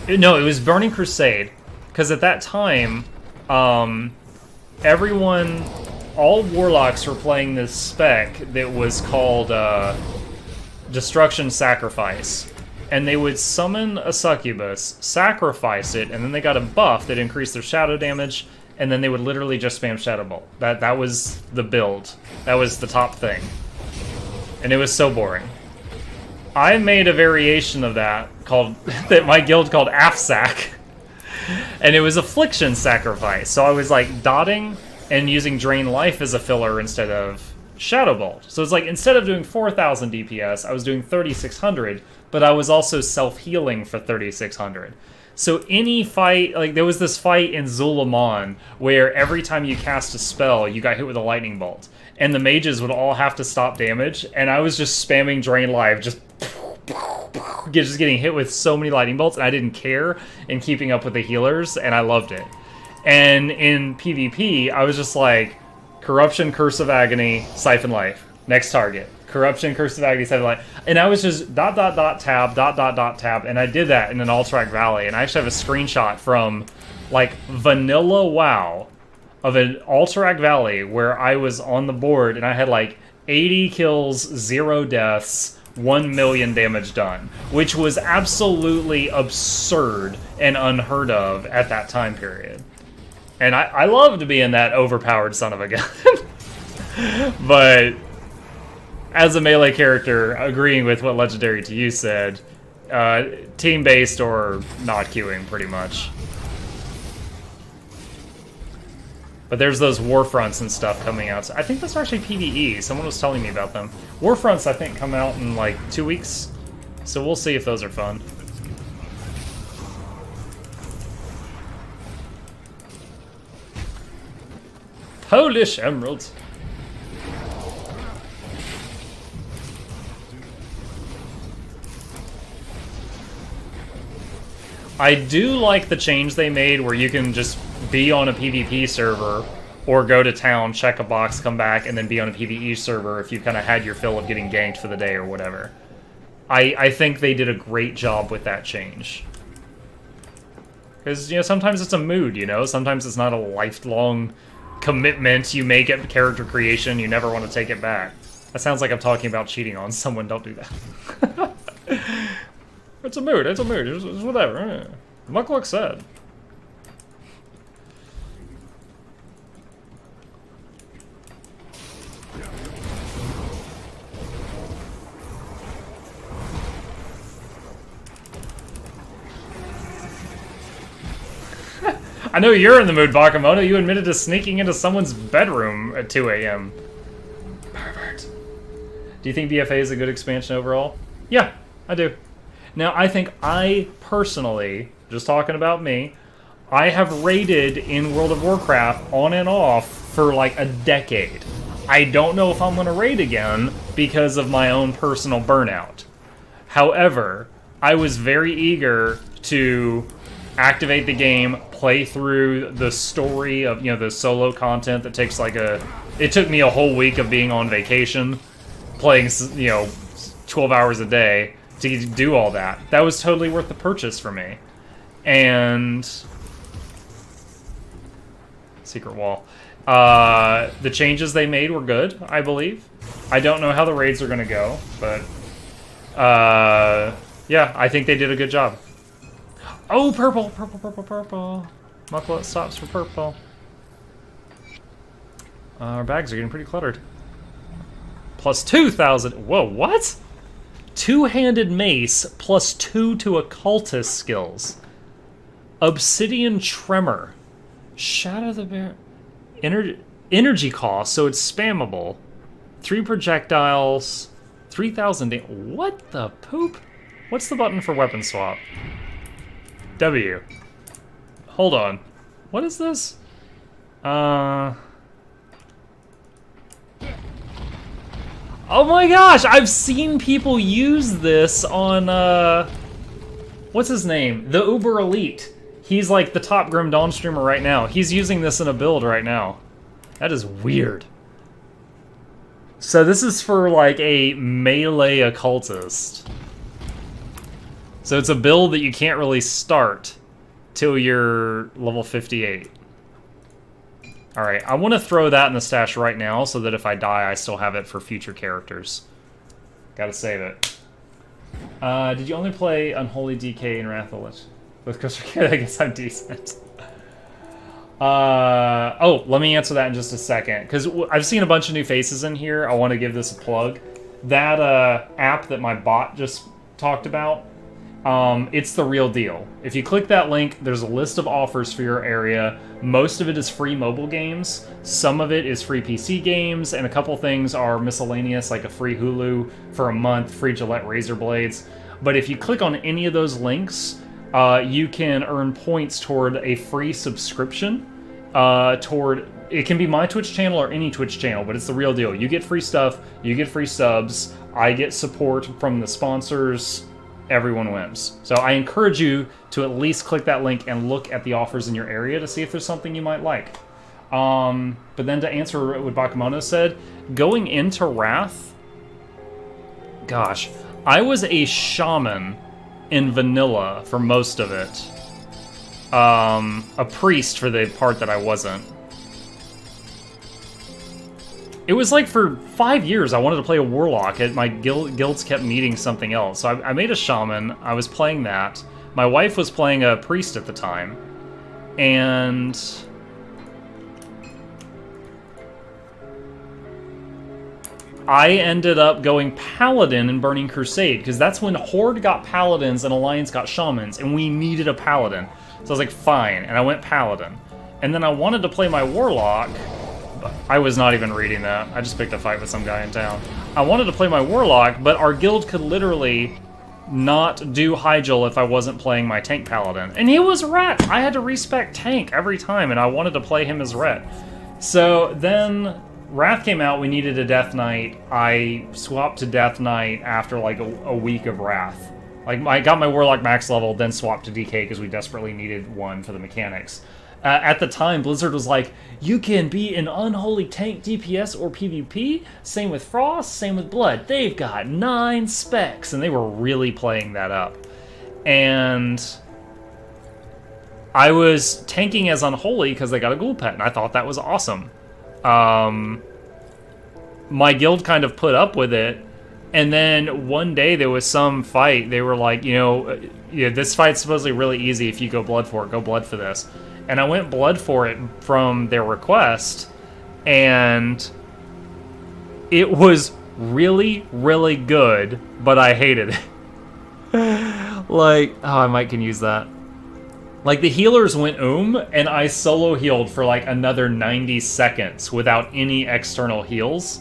No, it was Burning Crusade, because at that time, all Warlocks were playing this spec that was called, Destruction Sacrifice. And they would summon a succubus, sacrifice it, and then they got a buff that increased their shadow damage, and then they would literally just spam Shadow Bolt. That was the build. That was the top thing. And it was so boring. I made a variation of that called that my guild called AFSAC. And it was Affliction Sacrifice. So I was like dotting and using Drain Life as a filler instead of Shadow Bolt. So it's like instead of doing 4,000 DPS, I was doing 3,600, but I was also self-healing for 3,600. So any fight, like there was this fight in Zulamon where every time you cast a spell, you got hit with a lightning bolt. And the mages would all have to stop damage, and I was just spamming Drain Life, just getting hit with so many lightning bolts, and I didn't care in keeping up with the healers, and I loved it. And in PvP, I was just like, Corruption, Curse of Agony, Siphon Life. Next target. Corruption, Curse of Agony, Siphon Life. And I was just tab, and I did that in an Alterac Valley. And I actually have a screenshot from, like, vanilla WoW of an Alterac Valley where I was on the board and I had, like, 80 kills, 0 deaths, 1 million damage done. Which was absolutely absurd and unheard of at that time period. And I loved being that overpowered son of a gun. But as a melee character, agreeing with what Legendary to You said, team-based or not queuing, pretty much. But there's those Warfronts and stuff coming out. So I think those are actually PvE. Someone was telling me about them. Warfronts, I think, come out in like 2 weeks. So we'll see if those are fun. Polish Emeralds. I do like the change they made where you can just be on a PvP server or go to town, check a box, come back, and then be on a PvE server if you kind of had your fill of getting ganked for the day or whatever. I think they did a great job with that change. Because, you know, sometimes it's a mood, you know? Sometimes it's not a lifelong commitment you make at character creation, you never want to take it back. That sounds like I'm talking about cheating on someone, don't do that. It's a mood, it's whatever. Muck Luck said. I know you're in the mood, Bakamoto. You admitted to sneaking into someone's bedroom at 2 a.m. Pervert. Do you think BFA is a good expansion overall? Yeah, I do. Now, I think I personally, just talking about me, I have raided in World of Warcraft on and off for like a decade. I don't know if I'm going to raid again because of my own personal burnout. However, I was very eager to activate the game, play through the story of, you know, the solo content that takes like it took me a whole week of being on vacation, playing, you know, 12 hours a day, to do all that. That was totally worth the purchase for me. And secret wall. The changes they made were good, I believe. I don't know how the raids are gonna go, but yeah, I think they did a good job. Oh, purple, purple, purple, purple. Mucklet stops for purple. Our bags are getting pretty cluttered. Plus 2,000. Whoa, what? Two-handed mace plus 2 to occultist skills. Obsidian tremor. Shadow the bear. Energy cost, so it's spammable. 3 projectiles. 3,000. What the poop? What's the button for weapon swap? W. Hold on. What is this? Oh my gosh, I've seen people use this on, what's his name? The Uber Elite. He's like the top Grim Dawn streamer right now. He's using this in a build right now. That is weird. So this is for like a melee occultist. So it's a build that you can't really start till you're level 58. Alright, I want to throw that in the stash right now so that if I die, I still have it for future characters. Gotta save it. Did you only play Unholy DK and Wrath of the Lich? With Coaster Kid, I guess I'm decent. Oh, let me answer that in just a second. Because I've seen a bunch of new faces in here. I want to give this a plug. That app that my bot just talked about, it's the real deal. If you click that link, there's a list of offers for your area. Most of it is free mobile games. Some of it is free PC games, and a couple things are miscellaneous, like a free Hulu for a month, free Gillette razor blades. But if you click on any of those links, you can earn points toward a free subscription. It can be my Twitch channel or any Twitch channel, but it's the real deal. You get free stuff, you get free subs, I get support from the sponsors. Everyone wins. So I encourage you to at least click that link and look at the offers in your area to see if there's something you might like. But then to answer what Bakemono said, going into Wrath, gosh, I was a shaman in vanilla for most of it. A priest for the part that I wasn't. It was like for 5 years I wanted to play a warlock, and my guilds kept needing something else. So I made a shaman, I was playing that. My wife was playing a priest at the time. And I ended up going paladin in Burning Crusade, because that's when Horde got paladins and Alliance got shamans, and we needed a paladin. So I was like, fine, and I went paladin. And then I wanted to play my warlock. I was not even reading that. I just picked a fight with some guy in town. I wanted to play my warlock, but our guild could literally not do Hyjal if I wasn't playing my tank paladin. And he was ret! I had to respec tank every time, and I wanted to play him as ret. So then Wrath came out, we needed a Death Knight. I swapped to Death Knight after like a week of Wrath. Like, I got my warlock max level, then swapped to DK because we desperately needed one for the mechanics. At the time, Blizzard was like, you can be an unholy tank DPS or PvP, same with Frost, same with Blood. They've got 9 specs, and they were really playing that up. And I was tanking as unholy because they got a ghoul pet, and I thought that was awesome. My guild kind of put up with it, and then one day there was some fight. They were like, this fight's supposedly really easy if you go Blood for it. Go Blood for this. And I went Blood for it from their request, and it was really, really good, but I hated it. Like, oh, I might can use that. Like, the healers went and I solo healed for like another 90 seconds without any external heals,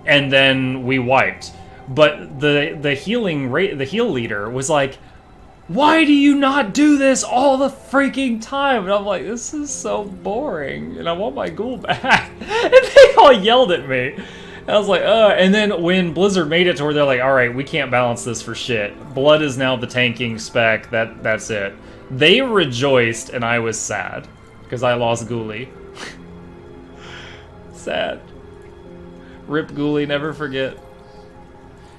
and then we wiped. But the heal leader was like, why do you not do this all the freaking time? And I'm like, this is so boring, and I want my ghoul back. And they all yelled at me. And I was like, and then when Blizzard made it to where they're like, all right, we can't balance this for shit. Blood is now the tanking spec, that's it. They rejoiced, and I was sad, because I lost Ghoulie. Sad. Rip Ghoulie, never forget.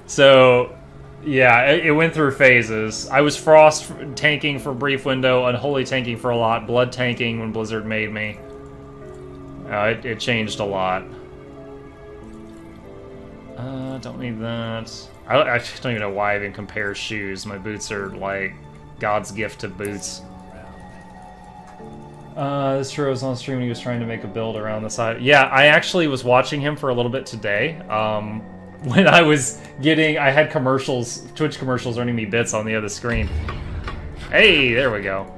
So Yeah, it went through phases. I was Frost tanking for a brief window, Unholy tanking for a lot, Blood tanking when Blizzard made me. It changed a lot. Don't need that. I don't even know why I even compare shoes. My boots are like God's gift to boots. This hero was on stream and he was trying to make a build around the side. Yeah, I actually was watching him for a little bit today. When I was getting, I had commercials, Twitch commercials earning me bits on the other screen. Hey, there we go.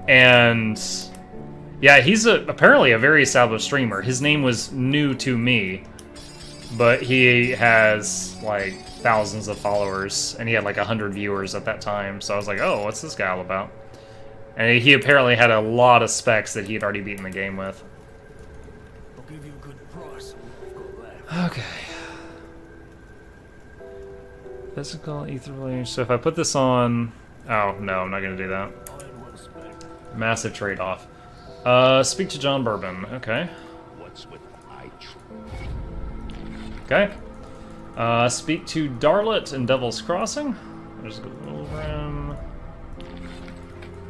And yeah, he's apparently a very established streamer. His name was new to me, but he has like thousands of followers, and he had like 100 viewers at that time. So I was like, oh, what's this guy all about? And he apparently had a lot of specs that he had already beaten the game with. I'll give you a good price. I've got left. Okay. Physical ether range. So if I put this on... Oh, no, I'm not going to do that. Iron well spent. Massive trade-off. Speak to John Bourbon. Okay. What's with my Okay. Speak to Darlet in Devil's Crossing. There's Golgrim.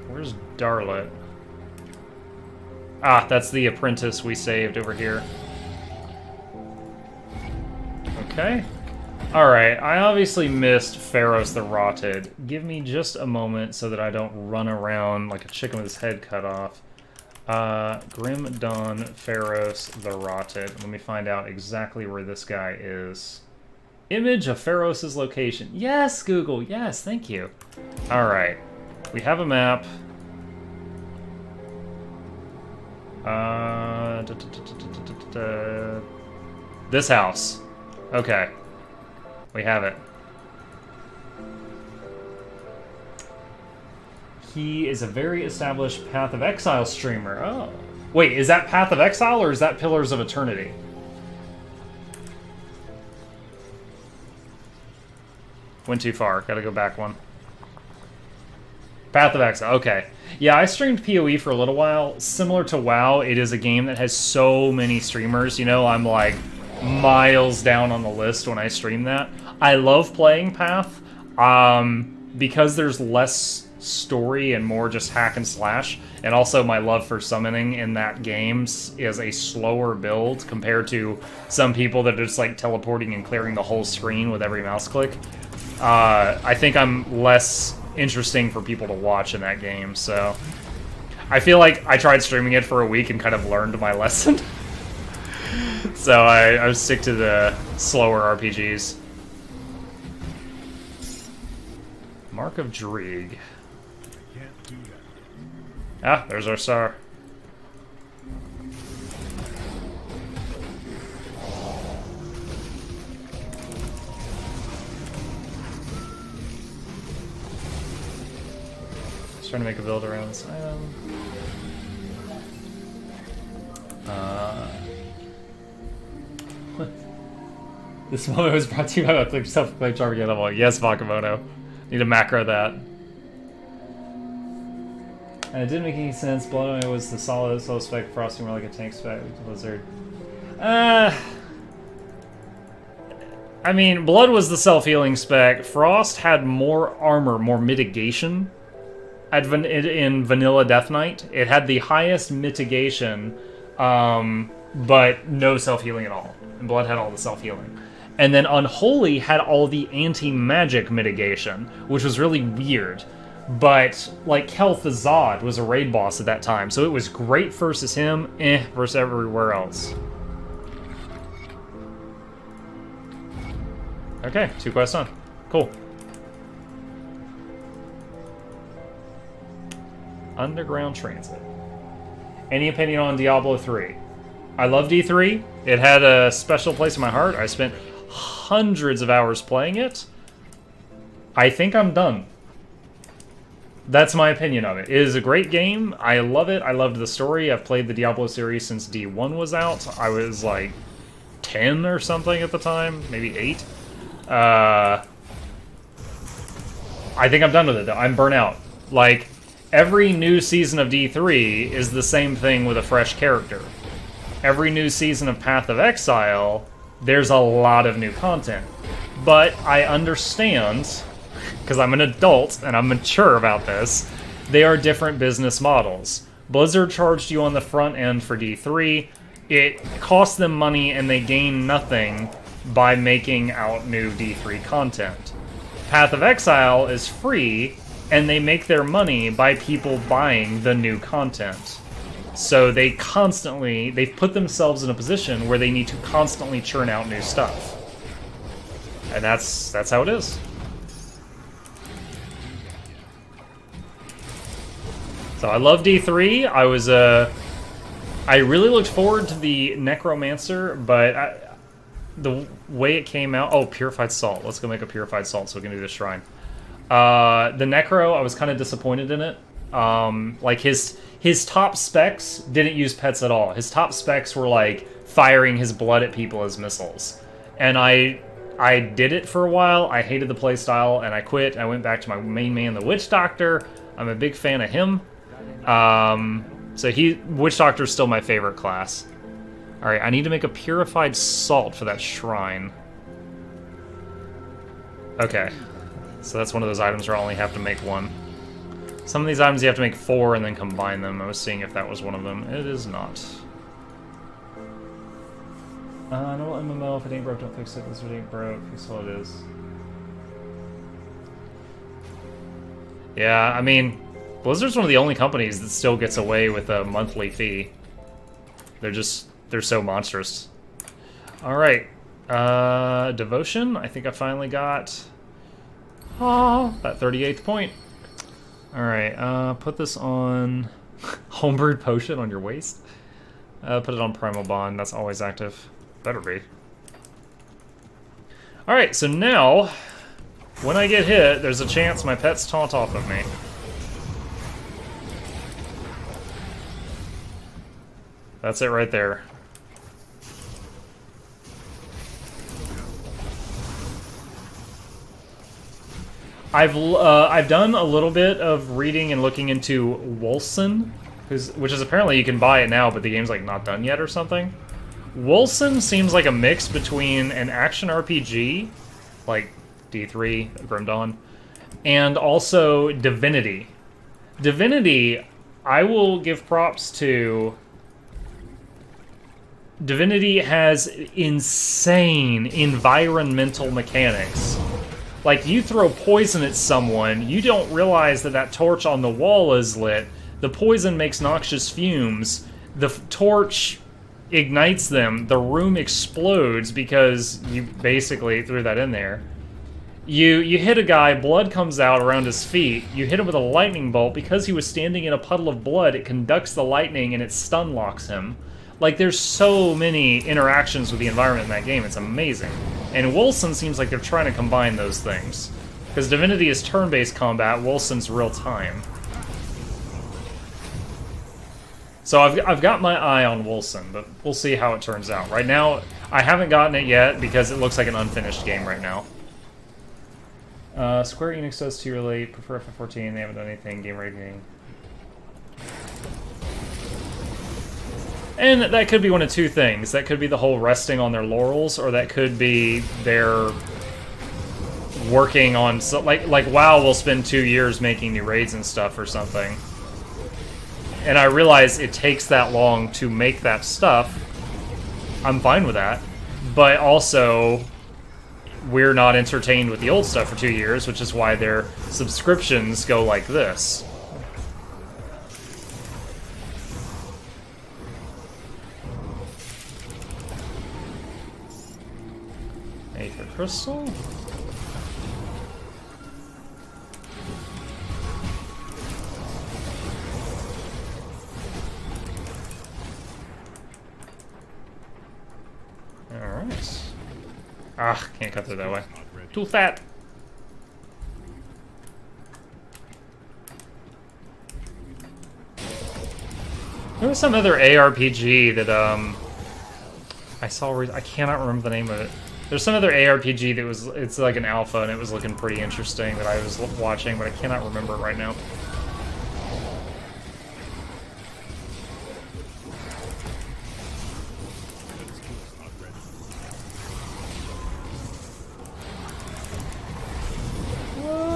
Where's Darlet? Ah, that's the apprentice we saved over here. Okay. Alright, I obviously missed Pharos the Rotted. Give me just a moment so that I don't run around like a chicken with his head cut off. Grim Dawn, Pharos the Rotted. Let me find out exactly where this guy is. Image of Pharos' location. Yes, Google. Yes, thank you. Alright. We have a map. This house. Okay. We have it. He is a very established Path of Exile streamer. Oh. Wait, is that Path of Exile or is that Pillars of Eternity? Went too far. Gotta go back one. Path of Exile. Okay. Yeah, I streamed PoE for a little while. Similar to WoW, it is a game that has so many streamers. You know, I'm like miles down on the list when I stream that. I love playing Path because there's less story and more just hack and slash, and also my love for summoning in that game is a slower build compared to some people that are just like teleporting and clearing the whole screen with every mouse click. I think I'm less interesting for people to watch in that game, so I feel like I tried streaming it for a week and kind of learned my lesson. So I stick to the slower RPGs. Mark of Dreeg. Can't do that. Ah, there's our star. Just trying to make a build around this item. This moment was brought to you by my self-proclaimed charming animal. Yes, Wakamono. Need to macro that. And it didn't make any sense. Blood was the solid slow spec, Frosting more like a tank spec with Blizzard. I mean, Blood was the self-healing spec. Frost had more armor, more mitigation. In Vanilla Death Knight, it had the highest mitigation, but no self-healing at all. And Blood had all the self-healing. And then Unholy had all the anti-magic mitigation, which was really weird. But, like, Kel'Thuzad was a raid boss at that time, so it was great versus him, versus everywhere else. Okay, 2 quests done. Cool. Underground Transit. Any opinion on Diablo 3? I love D3. It had a special place in my heart. I spent hundreds of hours playing it. I think I'm done. That's my opinion of it. It is a great game. I love it. I loved the story. I've played the Diablo series since D1 was out. I was like 10 or something at the time, maybe 8. I think I'm done with it though. I'm burnt out. Like, every new season of D3 is the same thing with a fresh character. Every new season of Path of Exile, there's a lot of new content. But I understand because I'm an adult and I'm mature about this, they are different business models. Blizzard charged you on the front end for D3. It cost them money and they gain nothing by making out new D3 content. Path of Exile is free, and they make their money by people buying the new content. So they've put themselves in a position where they need to constantly churn out new stuff. And that's how it is. So I love D3. I really looked forward to the Necromancer, but the way it came out... Oh, Purified Salt. Let's go make a Purified Salt so we can do this shrine. The Necro, I was kind of disappointed in it. Like, his top specs didn't use pets at all. His top specs were, like, firing his blood at people as missiles. And I did it for a while. I hated the playstyle, and I quit. I went back to my main man, the Witch Doctor. I'm a big fan of him. So Witch Doctor's still my favorite class. Alright, I need to make a Purified Salt for that shrine. Okay. So that's one of those items where I only have to make one. Some of these items you have to make 4 and then combine them. I was seeing if that was one of them. It is not. No MMO, if it ain't broke, don't fix it. This one ain't broke. Fix all it is. Yeah, I mean, Blizzard's one of the only companies that still gets away with a monthly fee. They're so monstrous. Alright. Devotion. I think I finally got... Oh, that 38th point. Alright, put this on... Homebrewed potion on your waist? Put it on Primal Bond. That's always active. Better be. Alright, so now... When I get hit, there's a chance my pets taunt off of me. That's it right there. I've done a little bit of reading and looking into Wolcen, which is apparently you can buy it now, but the game's like not done yet or something. Wolcen seems like a mix between an action RPG, like D3, Grim Dawn, and also Divinity. Divinity, I will give props to. Divinity has insane environmental mechanics. Like, you throw poison at someone, you don't realize that that torch on the wall is lit. The poison makes noxious fumes. The torch ignites them. The room explodes because you basically threw that in there. You hit a guy, blood comes out around his feet. You hit him with a lightning bolt. Because he was standing in a puddle of blood, it conducts the lightning and it stun locks him. Like, there's so many interactions with the environment in that game. It's amazing. And Wolcen seems like they're trying to combine those things. Because Divinity is turn-based combat, Wolcen's real-time. So I've got my eye on Wolcen, but we'll see how it turns out. Right now, I haven't gotten it yet because it looks like an unfinished game right now. Square Enix does too late. Prefer FF14. They haven't done anything. Game rating. And that could be one of two things. That could be the whole resting on their laurels, or that could be they're working on... like WoW will spend 2 years making new raids and stuff or something. And I realize it takes that long to make that stuff. I'm fine with that. But also, we're not entertained with the old stuff for 2 years, which is why their subscriptions go like this. Aether Crystal? Alright. Ah, can't cut through that way. Too fat! There was some other ARPG that, I saw... I cannot remember the name of it. There's some other ARPG that was... It's like an alpha, and it was looking pretty interesting that I was watching, but I cannot remember it right now.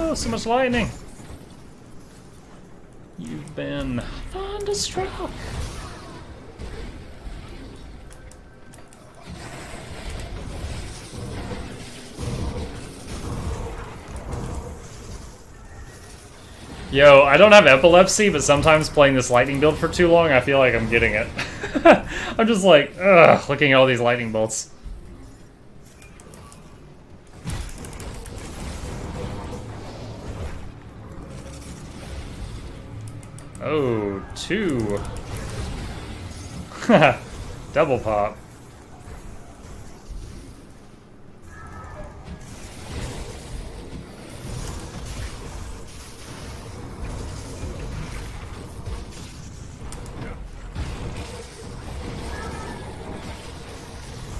No, so much lightning. You've been thunderstruck. Yo, I don't have epilepsy, but sometimes playing this lightning build for too long, I feel like I'm getting it. I'm just like, ugh, looking at all these lightning bolts. Oh, 2. Double pop.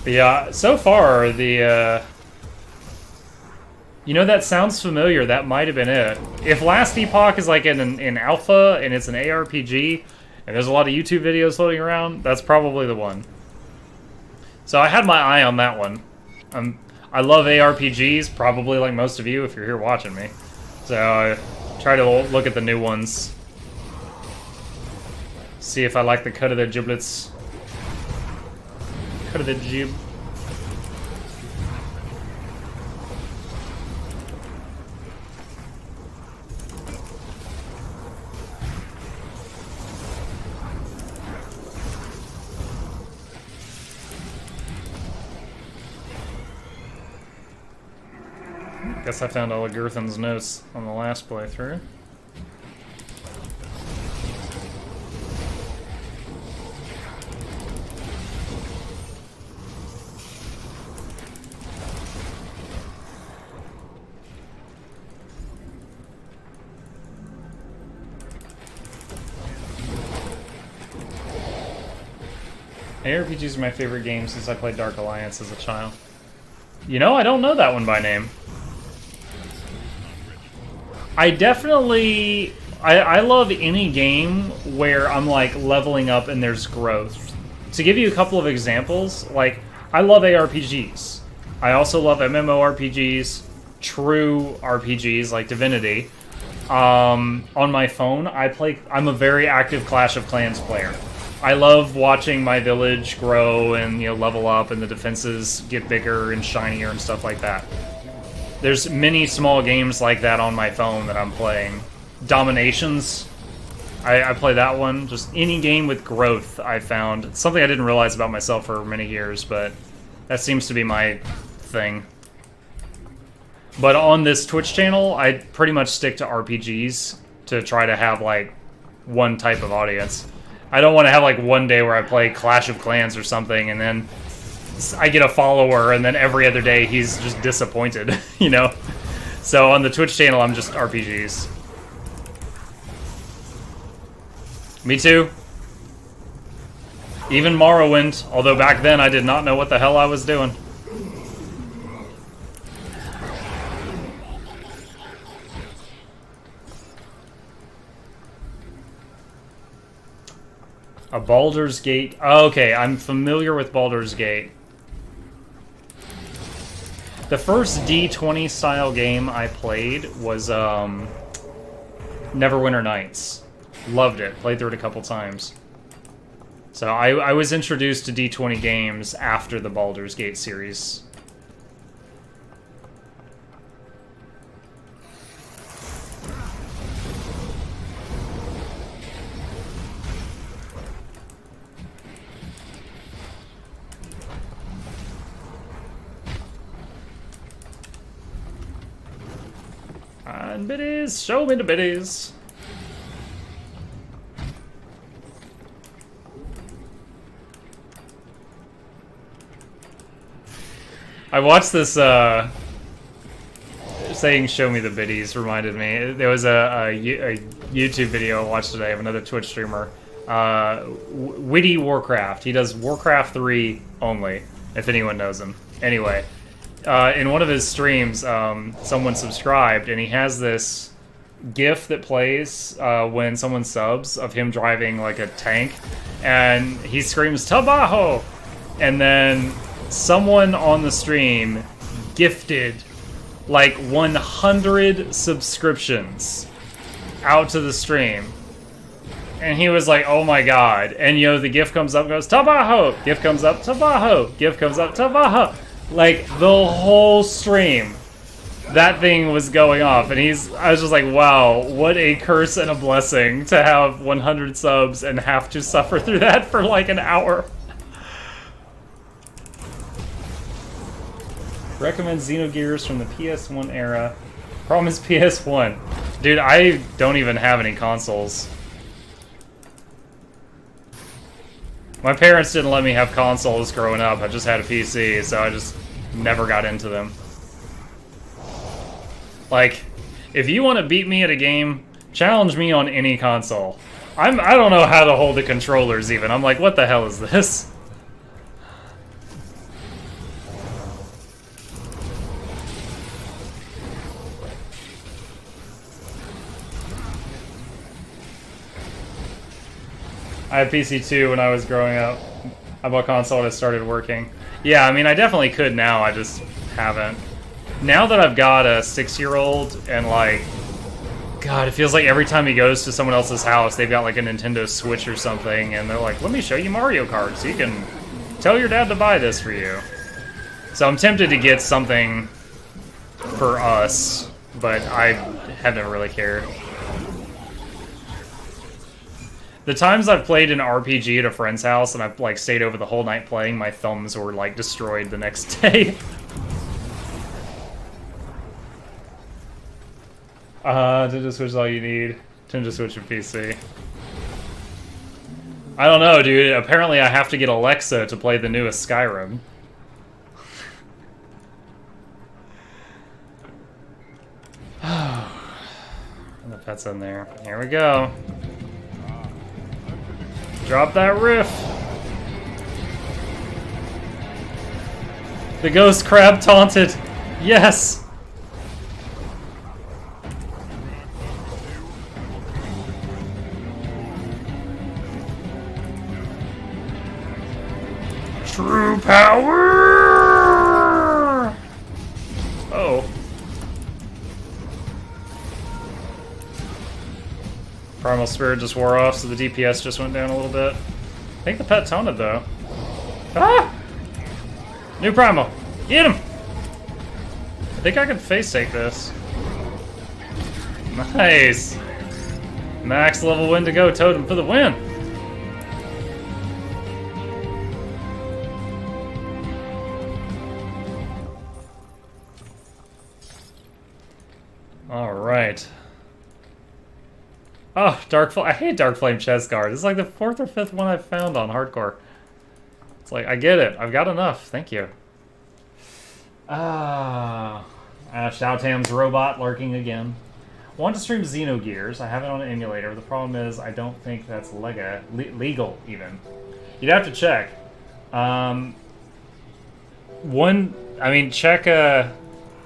But yeah, so far, the, you know, that sounds familiar. That might have been it. If Last Epoch is like in alpha and it's an ARPG, and there's a lot of YouTube videos floating around, that's probably the one. So I had my eye on that one. I love ARPGs, probably like most of you if you're here watching me. So I try to look at the new ones. See if I like the cut of their giblets. Cut of the jib. Guess I found all of Girthan's notes on the last playthrough. ARPGs are my favorite game since I played Dark Alliance as a child. You know, I don't know that one by name. I definitely... I love any game where I'm, like, leveling up and there's growth. To give you a couple of examples, like, I love ARPGs. I also love MMORPGs, true RPGs like Divinity. On my phone, I'm a very active Clash of Clans player. I love watching my village grow and, you know, level up and the defenses get bigger and shinier and stuff like that. There's many small games like that on my phone that I'm playing. Dominations, I play that one. Just any game with growth, I found. It's something I didn't realize about myself for many years, but that seems to be my thing. But on this Twitch channel, I pretty much stick to RPGs to try to have, like, one type of audience. I don't want to have, like, one day where I play Clash of Clans or something, and then I get a follower, and then every other day he's just disappointed, you know? So on the Twitch channel, I'm just RPGs. Me too. Even Morrowind, although back then I did not know what the hell I was doing. A Baldur's Gate. Oh, okay, I'm familiar with Baldur's Gate. The first D20 style game I played was Neverwinter Nights. Loved it. Played through it a couple times. So I was introduced to D20 games after the Baldur's Gate series. And biddies, show me the biddies. I watched this, saying show me the biddies reminded me. There was a YouTube video I watched today of another Twitch streamer, Witty Warcraft. He does Warcraft 3 only, if anyone knows him. Anyway, in one of his streams, someone subscribed, and he has this GIF that plays when someone subs of him driving like a tank, and he screams "Tabajo!" and then someone on the stream gifted like 100 subscriptions out to the stream. And he was like, oh my god. And you know, the gift comes up and goes, Tabaho! Gift comes up, Tabaho! Gift comes up, Tabaho! Like, the whole stream, that thing was going off. And I was just like, wow, what a curse and a blessing to have 100 subs and have to suffer through that for like an hour. Recommend Xenogears from the PS1 era. Problem is PS1. Dude, I don't even have any consoles. My parents didn't let me have consoles growing up. I just had a PC, so I just never got into them. Like, if you want to beat me at a game, challenge me on any console. I don't know how to hold the controllers even. I'm like, what the hell is this? I had PC too when I was growing up. I bought console when it started working. Yeah, I mean, I definitely could now, I just haven't. Now that I've got a 6-year-old and like, God, it feels like every time he goes to someone else's house, they've got like a Nintendo Switch or something, and they're like, let me show you Mario Kart so you can tell your dad to buy this for you. So I'm tempted to get something for us, but I haven't really cared. The times I've played an RPG at a friend's house and I've like stayed over the whole night playing, my thumbs were like destroyed the next day. Nintendo Switch is all you need. Nintendo Switch and PC. I don't know, dude. Apparently I have to get Alexa to play the newest Skyrim. And the pet's in there. Here we go. Drop that riff. The ghost crab taunted. Yes. True power. Oh. Primal Spirit just wore off, so the DPS just went down a little bit. I think the pet taunted, though. Ah! New Primal! Get him! I think I can face take this. Nice! Max level win to go, Totem for the win! Alright. Oh, I hate Dark Flame chest guard. This is like the 4th or 5th one I've found on hardcore. It's like, I get it. I've got enough. Thank you. Shoutam's robot lurking again. Want to stream Xenogears. I have it on an emulator. The problem is I don't think that's legal even. You'd have to check. Check.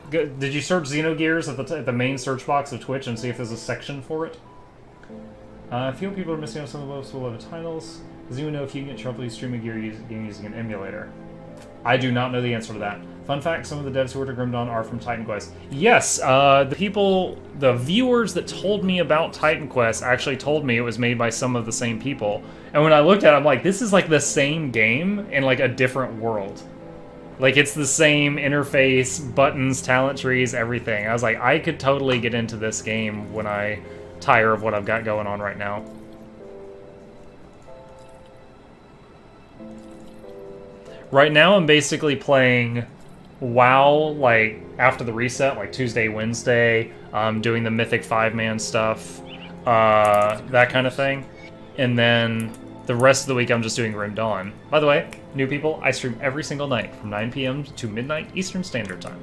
Did you search Xenogears at the main search box of Twitch and see if there's a section for it? I feel people are missing out on some of the most beloved titles. Does anyone know if you can get trouble streaming gear using an emulator? I do not know the answer to that. Fun fact, some of the devs who worked at Grim Dawn are from Titan Quest. Yes, the viewers that told me about Titan Quest actually told me it was made by some of the same people. And when I looked at it, I'm like, this is like the same game in like a different world. Like, it's the same interface, buttons, talent trees, everything. I was like, I could totally get into this game when I tire of what I've got going on right now. Right now, I'm basically playing WoW, like, after the reset, like Tuesday, Wednesday, doing the Mythic 5-man stuff, that kind of thing. And then the rest of the week, I'm just doing Grim Dawn. By the way, new people, I stream every single night from 9 p.m. to midnight Eastern Standard Time.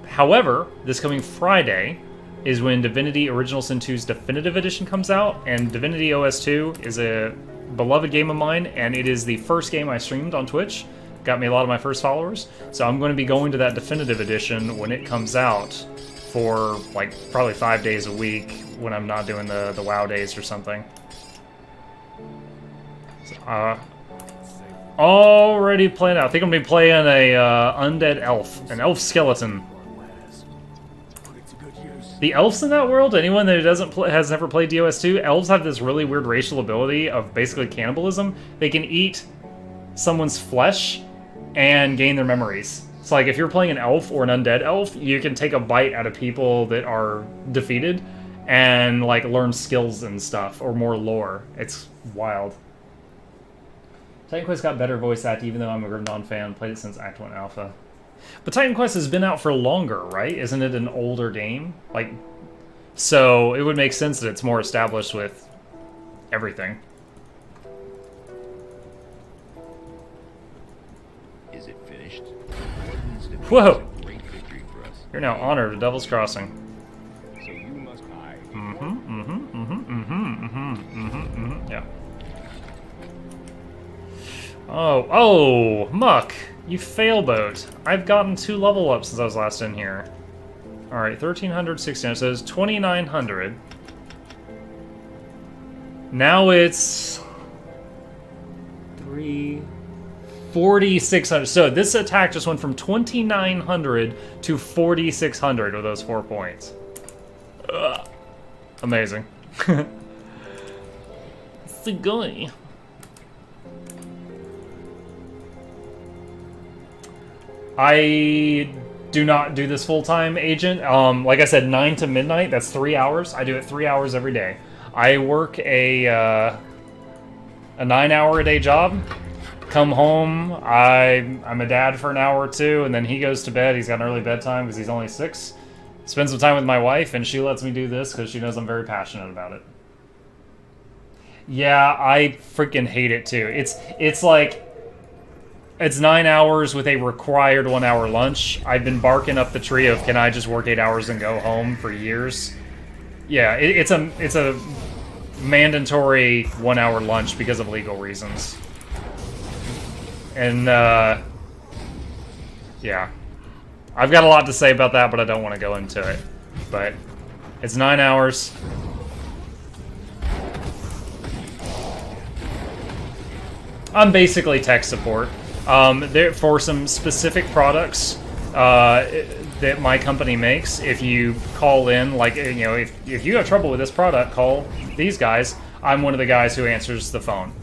However, this coming Friday is when Divinity Original Sin 2's Definitive Edition comes out, and Divinity OS 2 is a beloved game of mine, and it is the first game I streamed on Twitch. Got me a lot of my first followers, so I'm going to be going to that Definitive Edition when it comes out for, like, probably 5 days a week when I'm not doing the WoW days or something. So, Already playing out. I think I'm gonna be playing a undead elf, an elf skeleton. Put it to good use. The elves in that world, anyone that has never played DOS2, elves have this really weird racial ability of basically cannibalism. They can eat someone's flesh and gain their memories. So like if you're playing an elf or an undead elf, you can take a bite out of people that are defeated and like learn skills and stuff or more lore. It's wild. Titan Quest got better voice acting, even though I'm a Grimdawn fan. Played it since Act 1 Alpha. But Titan Quest has been out for longer, right? Isn't it an older game? Like, so it would make sense that it's more established with everything. Is it finished? What needs to be Whoa! is a great victory for us. You're now honored at Devil's Crossing. So you must hide. Yeah. Oh, Muck! You failboat. I've gotten 2 level ups since I was last in here. Alright, 1300, 1600, so it's 2900. Now it's 4600. So this attack just went from 2900 to 4600 with those 4 points. Ugh. Amazing. Sugoi. I do not do this full-time, Agent. Like I said, 9 to midnight, that's 3 hours. I do it 3 hours every day. I work a 9-hour-a-day job. Come home, I'm a dad for an hour or two, and then he goes to bed. He's got an early bedtime because he's only 6. Spend some time with my wife, and she lets me do this because she knows I'm very passionate about it. Yeah, I freaking hate it too. It's like... It's 9 hours with a required 1-hour lunch. I've been barking up the tree of can I just work 8 hours and go home for years. Yeah, it's a mandatory 1-hour lunch because of legal reasons. And yeah, I've got a lot to say about that, but I don't want to go into it. But it's 9 hours. I'm basically tech support. There for some specific products that my company makes. If you call in, like, you know, if you have trouble with this product, call these guys. I'm one of the guys who answers the phone.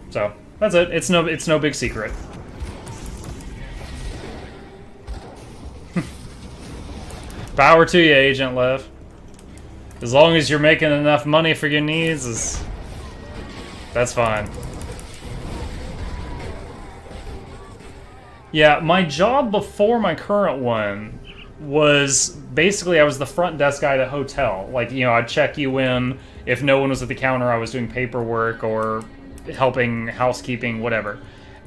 So that's it. It's no big secret. Power to you, Agent Lev. As long as you're making enough money for your needs, that's fine. Yeah, my job before my current one was basically I was the front desk guy at a hotel. Like, you know, I'd check you in. If no one was at the counter, I was doing paperwork or helping housekeeping, whatever.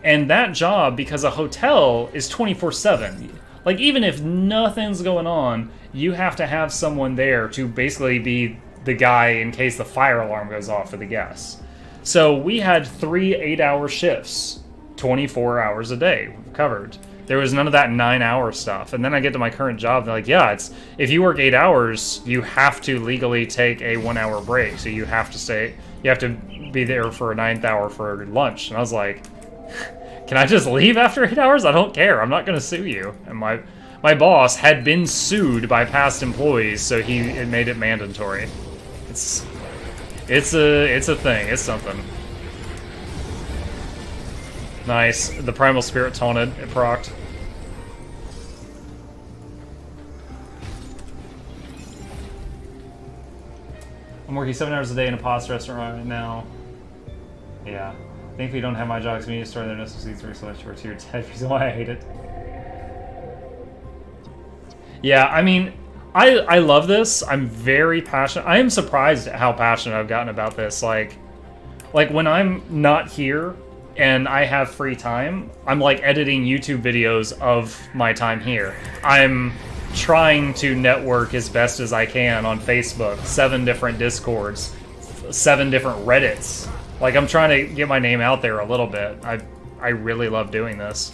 And that job, because a hotel is 24/7. Like, even if nothing's going on, you have to have someone there to basically be the guy in case the fire alarm goes off for the guests. So we had 3 8-hour shifts. 24 hours a day covered. There was none of that 9-hour stuff. And then I get to my current job, they're like, yeah, it's if you work 8 hours, you have to legally take a 1-hour break. So you have to be there for a 9th hour for lunch. And I was like, can I just leave after 8 hours? I don't care. I'm not going to sue you. And my boss had been sued by past employees, so it made it mandatory. It's a thing. It's something. Nice. The Primal Spirit taunted. It procced. I'm working 7 hours a day in a pasta restaurant right now. Yeah. Thankfully, you don't have my job convenience store. There are no seats for so much for your dead. Reason why I hate it. Yeah, I mean, I love this. I'm very passionate. I am surprised at how passionate I've gotten about this. Like when I'm not here and I have free time, I'm like editing YouTube videos of my time here. I'm trying to network as best as I can on Facebook, 7 different Discords, 7 different Reddits. Like, I'm trying to get my name out there a little bit. I really love doing this.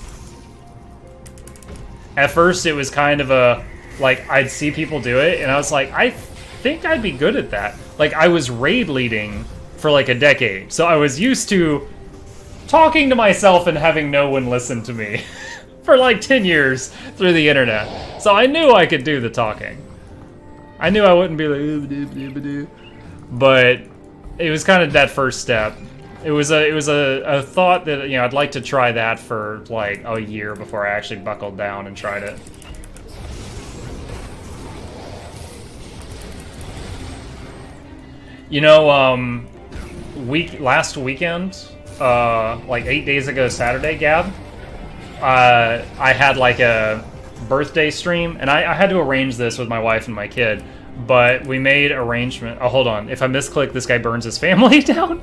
At first, it was kind of like, I'd see people do it, and I was like, I think I'd be good at that. Like, I was raid leading for like a decade. So I was used to talking to myself and having no one listen to me for like 10 years through the internet. So I knew I could do the talking. I knew I wouldn't be like, but it was kind of that first step. It was a thought that, you know, I'd like to try that for like a year before I actually buckled down and tried it. You know, last weekend, like 8 days ago Saturday, Gab, I had like a birthday stream, and I had to arrange this with my wife and my kid, but we made arrangement. Oh, hold on. If I misclick, this guy burns his family down?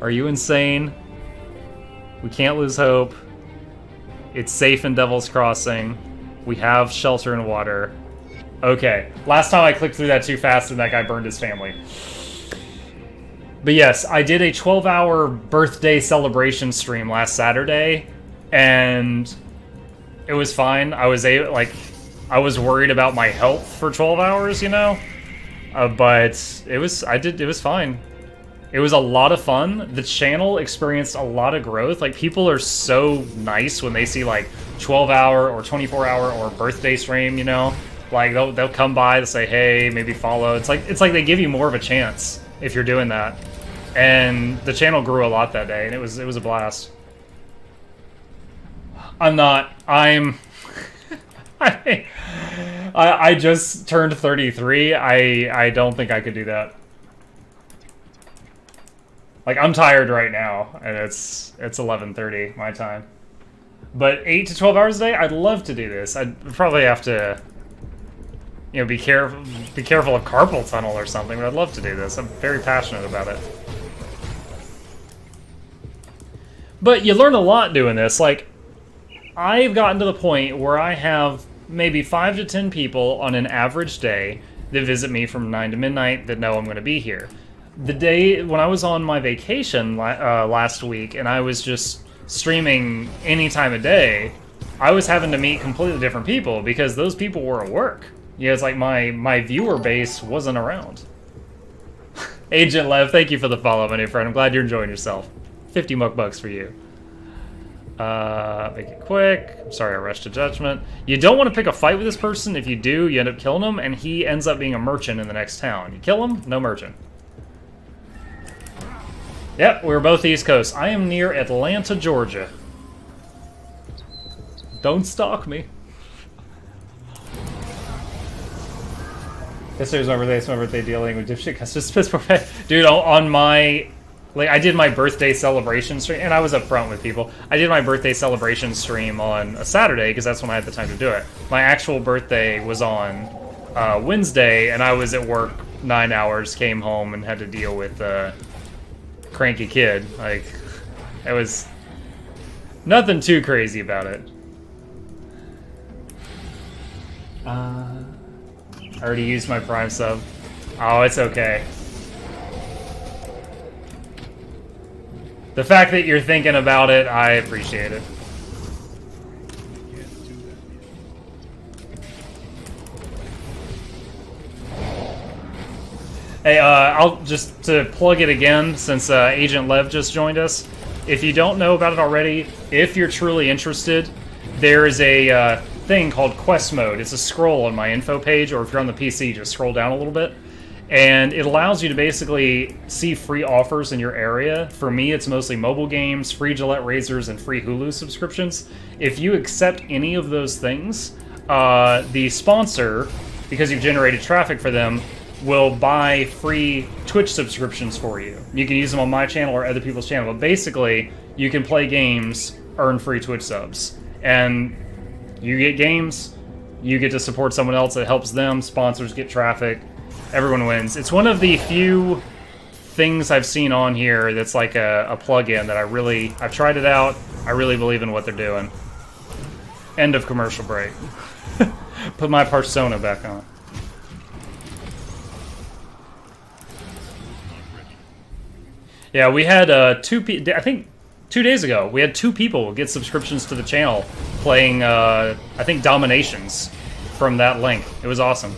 Are you insane? We can't lose hope. It's safe in Devil's Crossing. We have shelter and water. Okay. Last time I clicked through that too fast and that guy burned his family. But yes, I did a 12-hour birthday celebration stream last Saturday, and it was fine. I was worried about my health for 12 hours, you know? But it was fine. It was a lot of fun. The channel experienced a lot of growth. Like, people are so nice when they see like 12-hour or 24-hour or birthday stream, you know? Like, they'll come by to say, hey, maybe follow. It's like they give you more of a chance if you're doing that. And the channel grew a lot that day, and it was a blast. I just turned 33. I don't think I could do that. Like, I'm tired right now, and it's 11:30 my time. But 8 to 12 hours a day, I'd love to do this. I'd probably have to, you know, be careful of carpal tunnel or something, but I'd love to do this. I'm very passionate about it. But you learn a lot doing this. Like, I've gotten to the point where I have maybe 5 to 10 people on an average day that visit me from 9 to midnight that know I'm going to be here. The day when I was on my vacation last week and I was just streaming any time of day, I was having to meet completely different people because those people were at work. Yeah, it's like my viewer base wasn't around. Agent Lev, thank you for the follow, my new friend. I'm glad you're enjoying yourself. 50 $50 for you. Make it quick. I'm sorry I rushed to judgment. You don't want to pick a fight with this person. If you do, you end up killing him, and he ends up being a merchant in the next town. You kill him, no merchant. Yep, we're both East Coast. I am near Atlanta, Georgia. Don't stalk me. Yesterday's my birthday. It's my birthday dealing with dipshit customers. Dude, on my... Like, I did my birthday celebration stream, and I was up front with people. I did my birthday celebration stream on a Saturday, because that's when I had the time to do it. My actual birthday was on Wednesday, and I was at work 9 hours, came home, and had to deal with a cranky kid. Like, it was nothing too crazy about it. I already used my Prime sub. Oh, it's okay. The fact that you're thinking about it, I appreciate it. Hey, I'll just to plug it again, since Agent Lev just joined us. If you don't know about it already, if you're truly interested, there is a thing called Quest Mode. It's a scroll on my info page, or if you're on the PC, just scroll down a little bit. And it allows you to basically see free offers in your area. For me, it's mostly mobile games, free Gillette razors, and free Hulu subscriptions. If you accept any of those things, the sponsor, because you've generated traffic for them, will buy free Twitch subscriptions for you. You can use them on my channel or other people's channel, but basically, you can play games, earn free Twitch subs. And you get games, you get to support someone else that helps them, sponsors get traffic. Everyone wins. It's one of the few things I've seen on here that's like a plug-in that I've tried it out. I really believe in what they're doing. End of commercial break. Put my persona back on. Yeah, we had I think 2 days ago, we had 2 people get subscriptions to the channel playing, I think, Dominations from that link. It was awesome.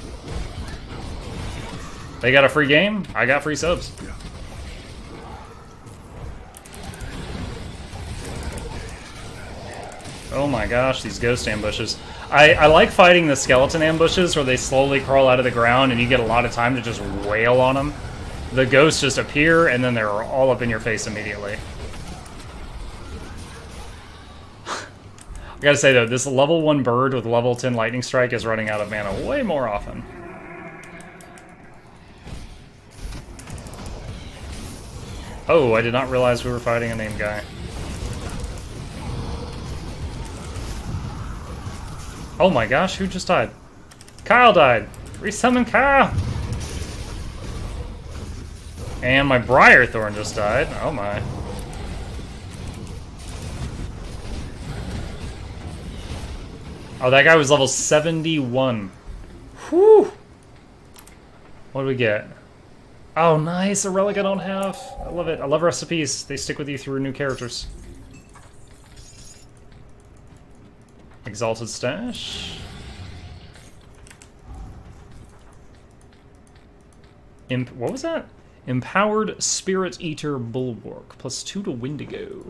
They got a free game, I got free subs. Oh my gosh, these ghost ambushes. I like fighting the skeleton ambushes where they slowly crawl out of the ground and you get a lot of time to just wail on them. The ghosts just appear and then they're all up in your face immediately. I gotta say though, this level 1 bird with level 10 lightning strike is running out of mana way more often. Oh, I did not realize we were fighting a named guy. Oh my gosh, who just died? Kyle died! Resummon Kyle! And my Briarthorn just died. Oh my. Oh, that guy was level 71. Whew! What do we get? Oh, nice! A relic I don't have. I love it. I love recipes. They stick with you through new characters. Exalted Stash. What was that? Empowered Spirit Eater Bulwark. +2 to Wendigo.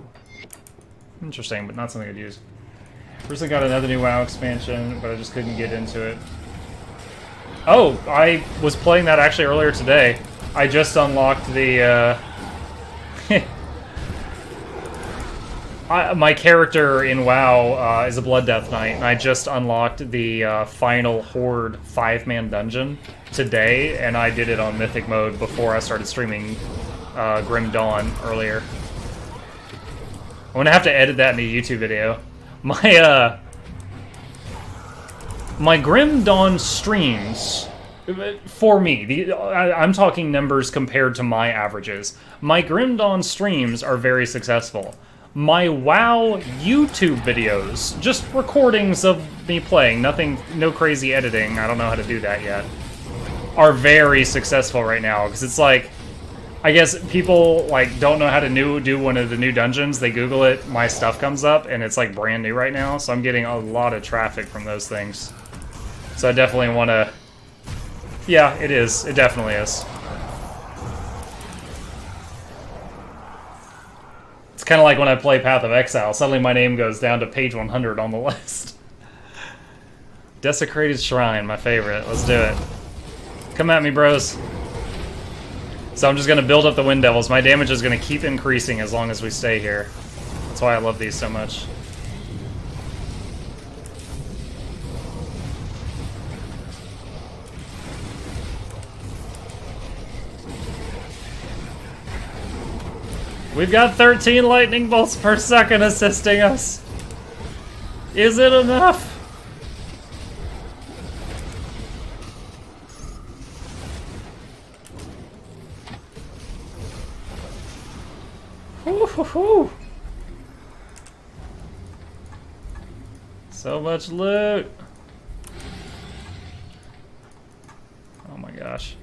Interesting, but not something I'd use. Recently got another new WoW expansion, but I just couldn't get into it. Oh, I was playing that actually earlier today. I just unlocked the, my character in WoW is a Blood Death Knight, and I just unlocked the final Horde 5-man dungeon today, and I did it on Mythic mode before I started streaming Grim Dawn earlier. I'm gonna have to edit that in a YouTube video. My Grim Dawn streams, for me, I'm talking numbers compared to my averages. My Grim Dawn streams are very successful. My WoW YouTube videos, just recordings of me playing, no crazy editing, I don't know how to do that yet, are very successful right now, because it's like, I guess people like don't know how to do one of the new dungeons. They Google it, my stuff comes up, and it's like brand new right now. So I'm getting a lot of traffic from those things. So I definitely want to. Yeah, it is. It definitely is. It's kind of like when I play Path of Exile. Suddenly my name goes down to page 100 on the list. Desecrated Shrine, my favorite. Let's do it. Come at me, bros. So I'm just going to build up the Wind Devils. My damage is going to keep increasing as long as we stay here. That's why I love these so much. We've got 13 lightning bolts per second assisting us. Is it enough? Woo-hoo-hoo. So much loot. Oh my gosh.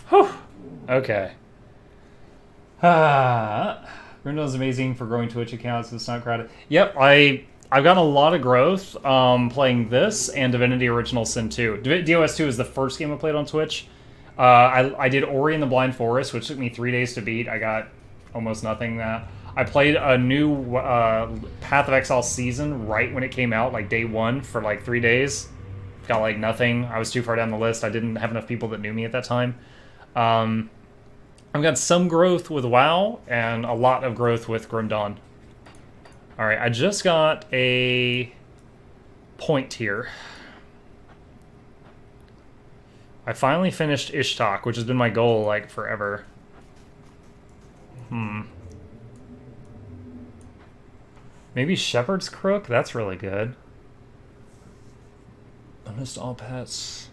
Whew. Okay. Grimdall's amazing for growing Twitch accounts. It's not crowded. Yep, I've gotten a lot of growth playing this and Divinity Original Sin 2. DOS 2 is the first game I played on Twitch. I did Ori and the Blind Forest, which took me 3 days to beat. I got almost nothing that. I played a new Path of Exile season right when it came out, like day 1 for like 3 days. Got like nothing. I was too far down the list. I didn't have enough people that knew me at that time. I've got some growth with WoW and a lot of growth with Grim Dawn. Alright, I just got a point here. I finally finished Ishtok, which has been my goal, like, forever. Maybe Shepherd's Crook? That's really good. Bonus to all pets.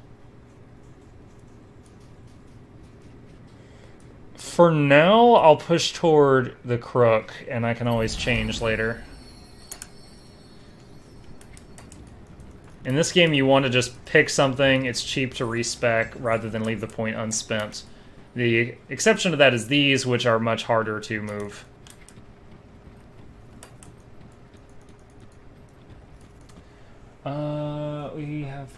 For now, I'll push toward the Crook, and I can always change later. In this game, you want to just pick something. It's cheap to respec rather than leave the point unspent. The exception to that is these, which are much harder to move. We have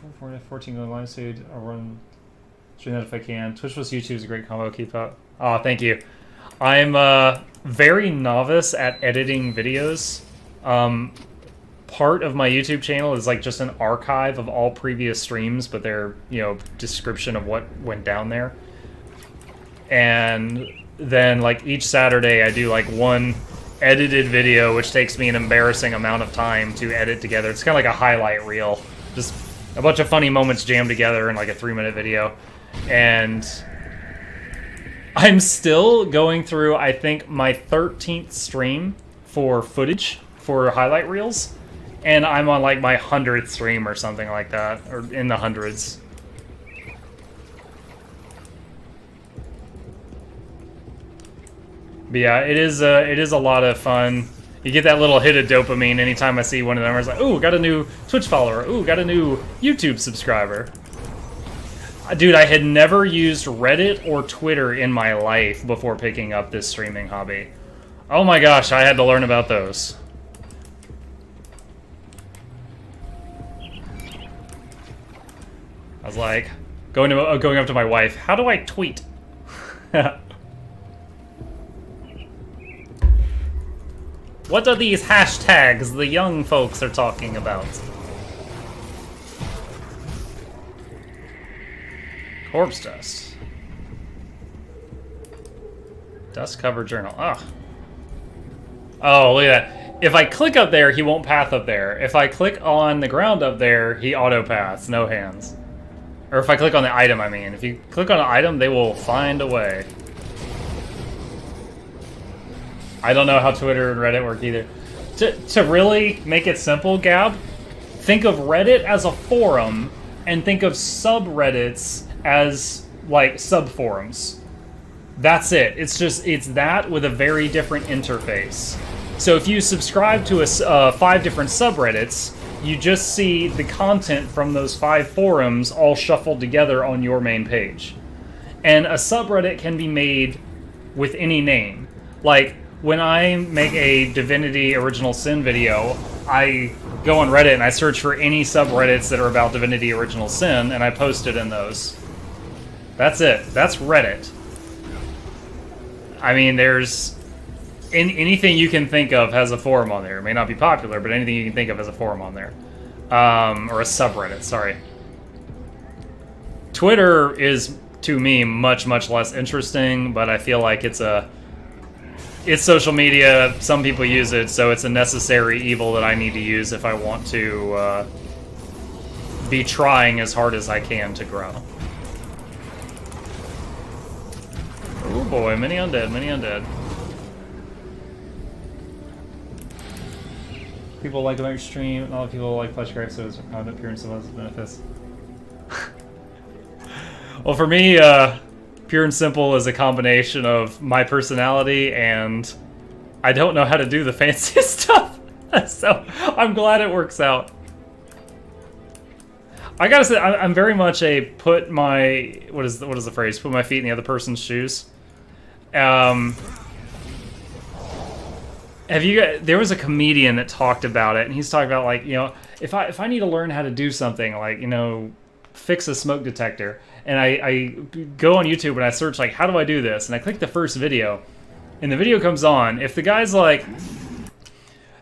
14 going live, so I'll run stream that if I can. Twitch plus YouTube is a great combo. Keep up. Oh, thank you. I'm very novice at editing videos. Part of my YouTube channel is like just an archive of all previous streams, but they're, you know, description of what went down there. And then like each Saturday I do like one edited video, which takes me an embarrassing amount of time to edit together. It's kind of like a highlight reel. Just a bunch of funny moments jammed together in like a 3-minute video. And I'm still going through, I think, my 13th stream for footage for highlight reels. And I'm on like my 100th stream or something like that, or in the hundreds. But yeah, it is a lot of fun. You get that little hit of dopamine anytime I see one of them. It's like, ooh, got a new Twitch follower. Ooh, got a new YouTube subscriber. Dude, I had never used Reddit or Twitter in my life before picking up this streaming hobby. Oh my gosh, I had to learn about those. I was like, going up to my wife, how do I tweet? What are these hashtags the young folks are talking about? Corpse dust. Dust covered journal. Ugh. Oh, look at that. If I click up there, he won't path up there. If I click on the ground up there, he auto paths, no hands. Or if I click on the item, I mean. If you click on an item, they will find a way. I don't know how Twitter and Reddit work either. To really make it simple, Gab, think of Reddit as a forum and think of subreddits as like subforums. That's it. It's that with a very different interface. So if you subscribe to 5 different subreddits, you just see the content from those 5 forums all shuffled together on your main page. And a subreddit can be made with any name. Like, when I make a Divinity Original Sin video, I go on Reddit and I search for any subreddits that are about Divinity Original Sin, and I post it in those. That's it. That's Reddit. I mean, there's... anything you can think of has a forum on there. It may not be popular, but anything you can think of has a forum on there. Or a subreddit, sorry. Twitter is, to me, much, much less interesting, but I feel like it's social media. Some people use it, so it's a necessary evil that I need to use if I want to be trying as hard as I can to grow. Oh boy, many undead, many undead. People like to make stream, not a lot of people like flesh grapes, so it's kind of appearance of us benefits. Well, for me, pure and simple is a combination of my personality and I don't know how to do the fancy stuff. So I'm glad it works out. I gotta say, I'm very much a put my what is the phrase? Put my feet in the other person's shoes. Have you got? There was a comedian that talked about it, and he's talking about like, you know, if I need to learn how to do something like, you know, fix a smoke detector, and I go on YouTube and I search like, how do I do this? And I click the first video, and the video comes on. If the guy's like,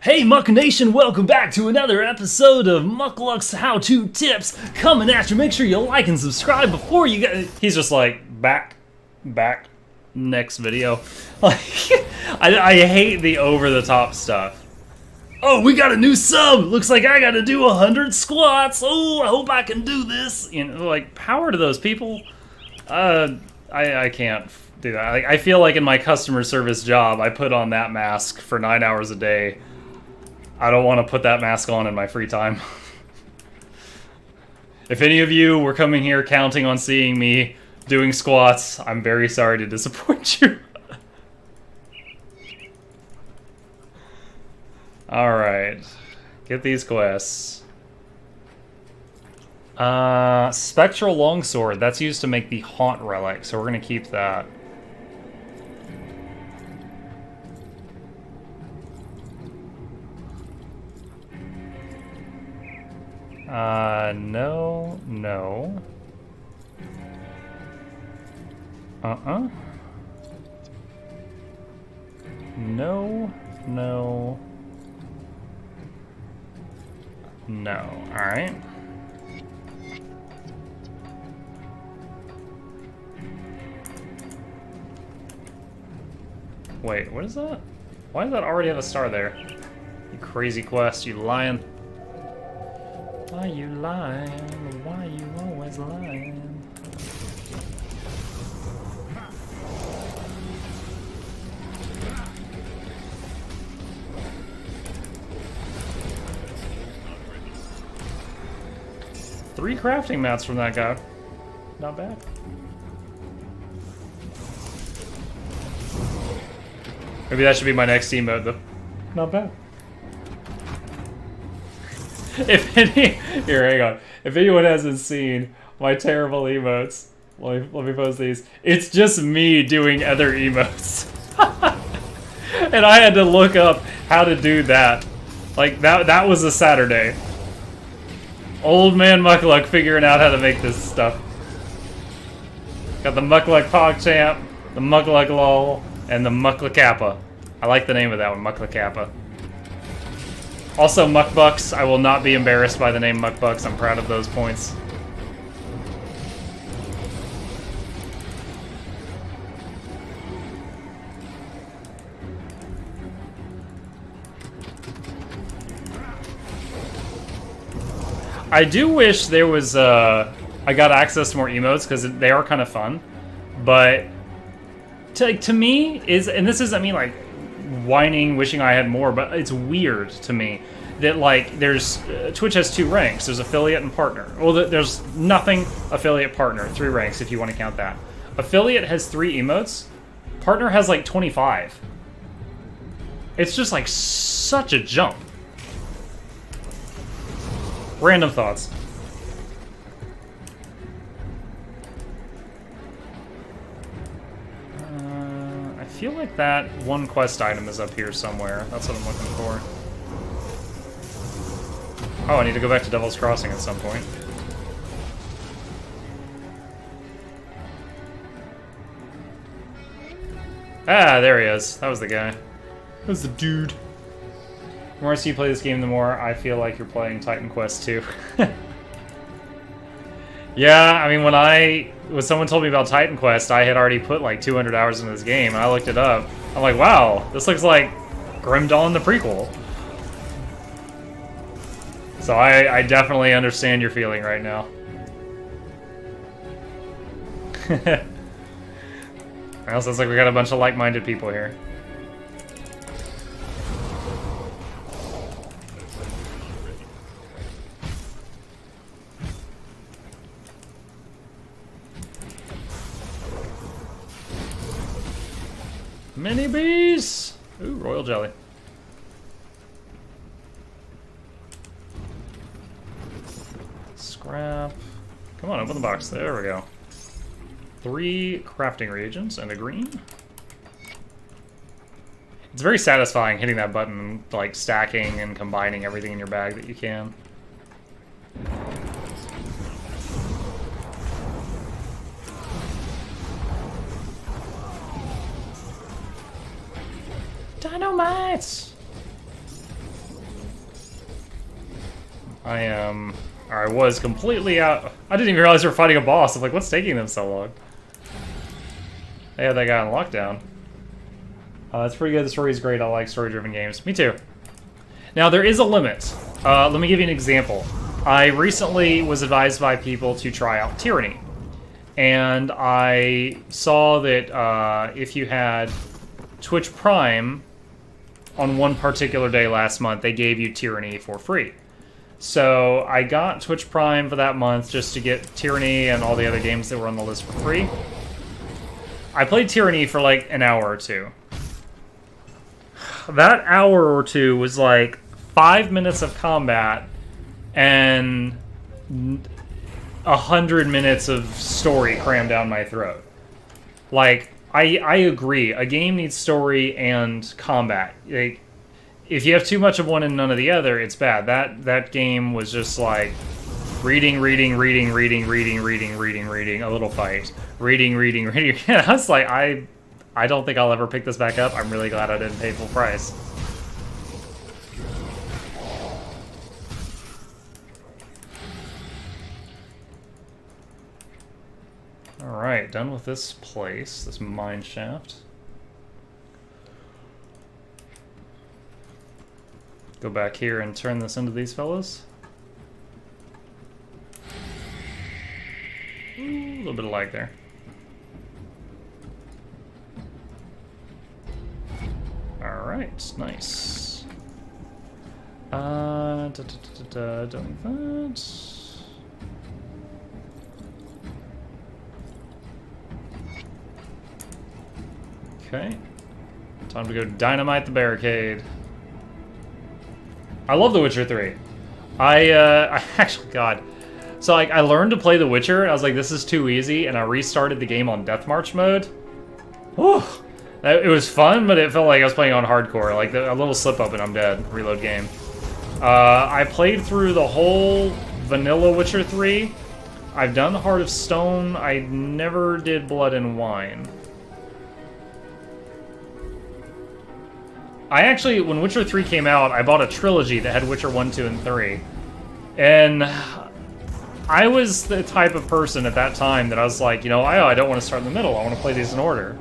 hey Muck Nation, welcome back to another episode of Muckluck's How-To Tips coming at you. Make sure you like and subscribe before you get. He's just like back, next video. Like, I hate the over-the-top stuff. Oh, we got a new sub. Looks like I got to do 100 squats. Oh, I hope I can do this. You know, like, power to those people. I can't do that. I feel like in my customer service job, I put on that mask for 9 hours a day. I don't want to put that mask on in my free time. If any of you were coming here counting on seeing me doing squats, I'm very sorry to disappoint you. Alright. Get these quests. Spectral Longsword. That's used to make the Haunt Relic, so we're going to keep that. No. No, no, no. Alright. Wait, what is that? Why does that already have a star there? You crazy quest, you lying. Why you lying? Why you always lying? Three crafting mats from that guy. Not bad. Maybe that should be my next emote, though. Not bad. If any... Here, hang on. If anyone hasn't seen my terrible emotes, let me post these. It's just me doing other emotes. And I had to look up how to do that. Like, that was a Saturday. Old man Muckluck figuring out how to make this stuff. Got the Muckluck PogChamp, the Muckluck LOL, and the Muckluck Kappa. I like the name of that one, Muckluck Kappa. Also, Muckbucks. I will not be embarrassed by the name Muckbucks. I'm proud of those points. I do wish there was, I got access to more emotes, because they are kind of fun. But, to me, and this isn't me, like, whining, wishing I had more, but it's weird to me that, like, Twitch has 2 ranks. There's affiliate and partner. Well, there's nothing affiliate partner, 3 ranks if you want to count that. Affiliate has 3 emotes. Partner has, like, 25. It's just, like, such a jump. Random thoughts. I feel like that one quest item is up here somewhere. That's what I'm looking for. Oh, I need to go back to Devil's Crossing at some point. Ah, there he is. That was the guy. That was the dude. The more I see you play this game, the more I feel like you're playing Titan Quest 2. Yeah, I mean, when someone told me about Titan Quest, I had already put like 200 hours into this game, and I looked it up. I'm like, wow, this looks like Grim Dawn the prequel. So I definitely understand your feeling right now. Well, sounds like we got a bunch of like-minded people here. Mini bees! Ooh, royal jelly. Scrap. Come on, open the box. There we go. 3 crafting reagents and a green. It's very satisfying hitting that button, like stacking and combining everything in your bag that you can. Dynamite! I was completely out. I didn't even realize we were fighting a boss. I'm like, what's taking them so long? They had that guy on lockdown. It's pretty good. The story's great. I like story-driven games. Me too. Now, there is a limit. Let me give you an example. I recently was advised by people to try out Tyranny. And I saw that if you had Twitch Prime on one particular day last month, they gave you Tyranny for free. So I got Twitch Prime for that month just to get Tyranny and all the other games that were on the list for free. I played Tyranny for like an hour or 2. That hour or 2 was like 5 minutes of combat and 100 minutes of story crammed down my throat. Like, I agree. A game needs story and combat. Like, if you have too much of one and none of the other, it's bad. That game was just like reading, a little fight. Reading. And I was like, I don't think I'll ever pick this back up. I'm really glad I didn't pay full price. Alright, done with this place, this mine shaft. Go back here and turn this into these fellas. Ooh, a little bit of lag there. Alright, nice. Don't need that. Okay. Time to go dynamite the barricade. I love The Witcher 3. I actually, God. So, like, I learned to play The Witcher, and I was like, this is too easy, and I restarted the game on Death March mode. Whew. It was fun, but it felt like I was playing on hardcore. Like, a little slip-up and I'm dead. Reload game. I played through the whole vanilla Witcher 3. I've done Heart of Stone. I never did Blood and Wine. I actually, when Witcher 3 came out, I bought a trilogy that had Witcher 1, 2, and 3. And I was the type of person at that time that I was like, you know, I don't want to start in the middle. I want to play these in order.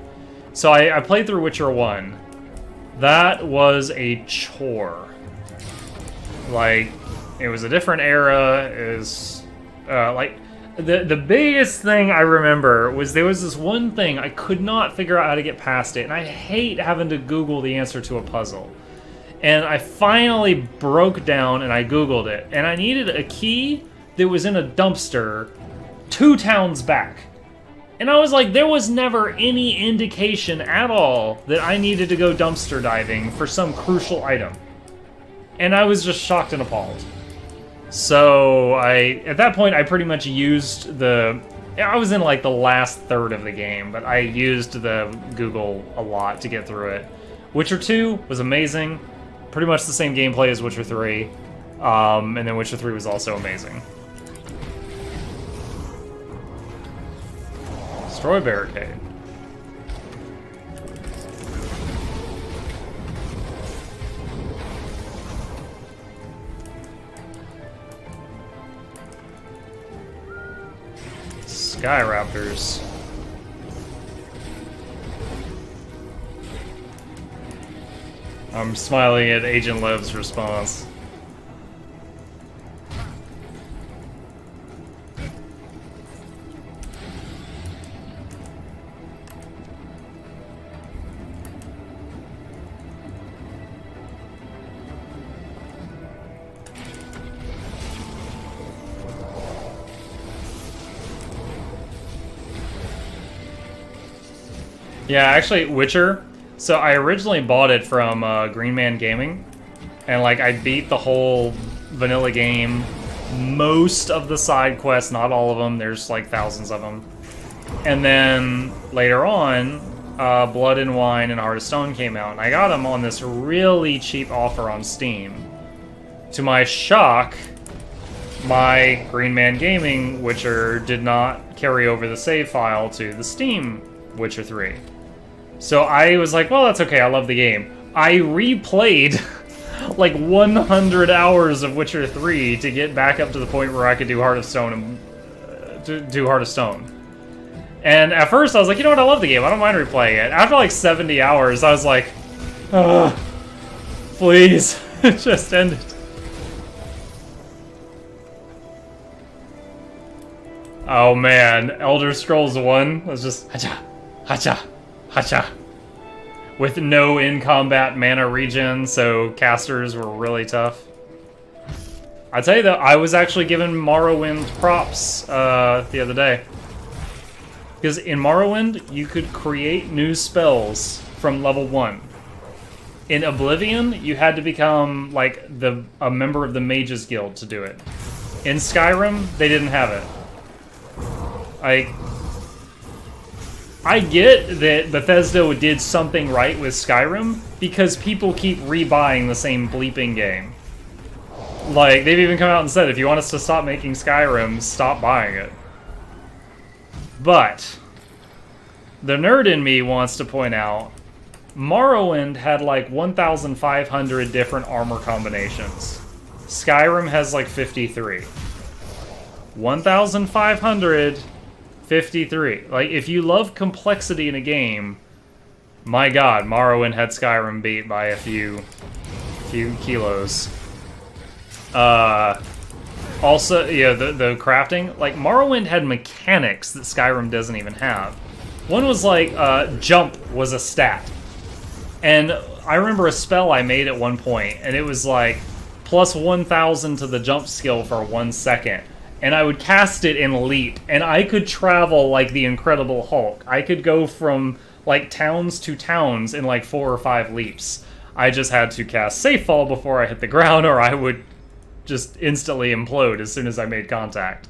So I played through Witcher 1. That was a chore. Like, it was a different era. It was, like, the biggest thing I remember was there was this one thing I could not figure out how to get past it, and I hate having to Google the answer to a puzzle. And I finally broke down and I Googled it, and I needed a key that was in a dumpster 2 towns back. And I was like, there was never any indication at all that I needed to go dumpster diving for some crucial item. And I was just shocked and appalled. So at that point, I pretty much used I was in like the last third of the game, but I used the Google a lot to get through it. Witcher 2 was amazing. Pretty much the same gameplay as Witcher 3. And then Witcher 3 was also amazing. Destroy barricade. Sky Raptors. I'm smiling at Agent Lev's response. Yeah, actually, Witcher. So I originally bought it from Green Man Gaming, and like I beat the whole vanilla game, most of the side quests, not all of them. There's like thousands of them. And then later on, Blood and Wine and Heart of Stone came out, and I got them on this really cheap offer on Steam. To my shock, my Green Man Gaming Witcher did not carry over the save file to the Steam Witcher 3. So I was like, well, that's okay, I love the game. I replayed like 100 hours of Witcher 3 to get back up to the point where I could do Heart of Stone and do Heart of Stone. And at first I was like, you know what, I love the game, I don't mind replaying it. After like 70 hours, I was like, please, just end it. Oh man, Elder Scrolls 1 was just hacha, hacha, hacha. With no in-combat mana regen, so casters were really tough. I tell you though, I was actually giving Morrowind props the other day. Because in Morrowind, you could create new spells from level 1. In Oblivion, you had to become like a member of the Mages Guild to do it. In Skyrim, they didn't have it. I get that Bethesda did something right with Skyrim because people keep rebuying the same bleeping game. Like, they've even come out and said, if you want us to stop making Skyrim, stop buying it. But the nerd in me wants to point out, Morrowind had like 1,500 different armor combinations. Skyrim has like 53. 1,553. Like, if you love complexity in a game, my god, Morrowind had Skyrim beat by a few kilos. Also, yeah, the crafting. Like, Morrowind had mechanics that Skyrim doesn't even have. One was like, jump was a stat. And I remember a spell I made at one point, and it was like, plus 1,000 to the jump skill for 1 second. And I would cast it in leap, and I could travel like the Incredible Hulk. I could go from, like, towns to towns in like 4 or 5 leaps. I just had to cast Safe Fall before I hit the ground, or I would just instantly implode as soon as I made contact.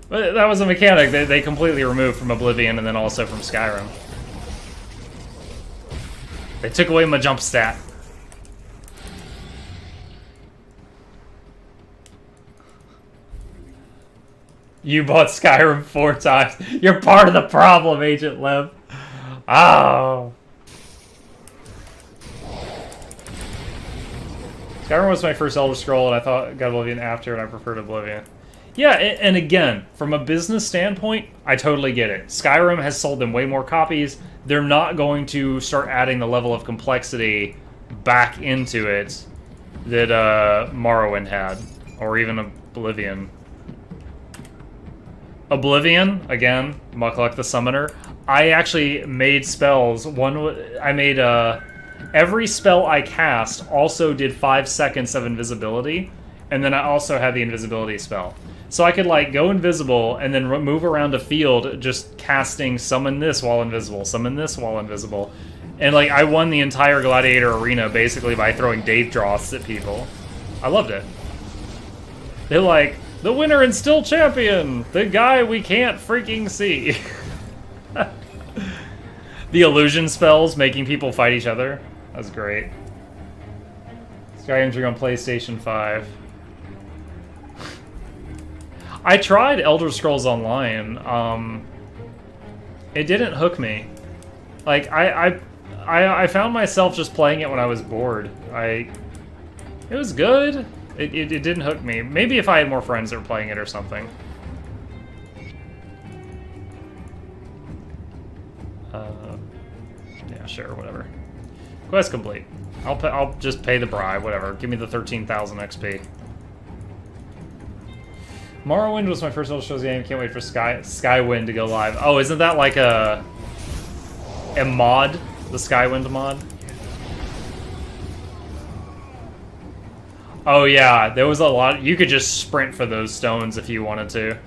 But that was a mechanic that they completely removed from Oblivion and then also from Skyrim. They took away my jump stat. You bought Skyrim 4 times. You're part of the problem, Agent Lev. Oh. Skyrim was my first Elder Scroll, and I thought got Oblivion after, and I preferred Oblivion. Yeah, and again, from a business standpoint, I totally get it. Skyrim has sold them way more copies. They're not going to start adding the level of complexity back into it that Morrowind had, or even Oblivion. Oblivion, again, Mukluk the Summoner. I actually made spells. I made every spell I cast also did 5 seconds of invisibility, and then I also had the invisibility spell. So I could, like, go invisible and then move around a field just casting summon this while invisible, summon this while invisible. And, like, I won the entire Gladiator arena basically by throwing Date Droths at people. I loved it. They're like, the winner and still champion! The guy we can't freaking see! The illusion spells making people fight each other. That was great. Skyrim's on PlayStation 5. I tried Elder Scrolls Online. It didn't hook me. Like, I found myself just playing it when I was bored. It was good. It didn't hook me. Maybe if I had more friends that were playing it or something. Yeah, sure, whatever. Quest complete. I'll just pay the bribe, whatever. Give me the 13,000 XP. Morrowind was my first Elder Scrolls game. Can't wait for Skywind to go live. Oh, isn't that like a mod? The Skywind mod? Oh yeah, there was a lot. You could just sprint for those stones if you wanted to.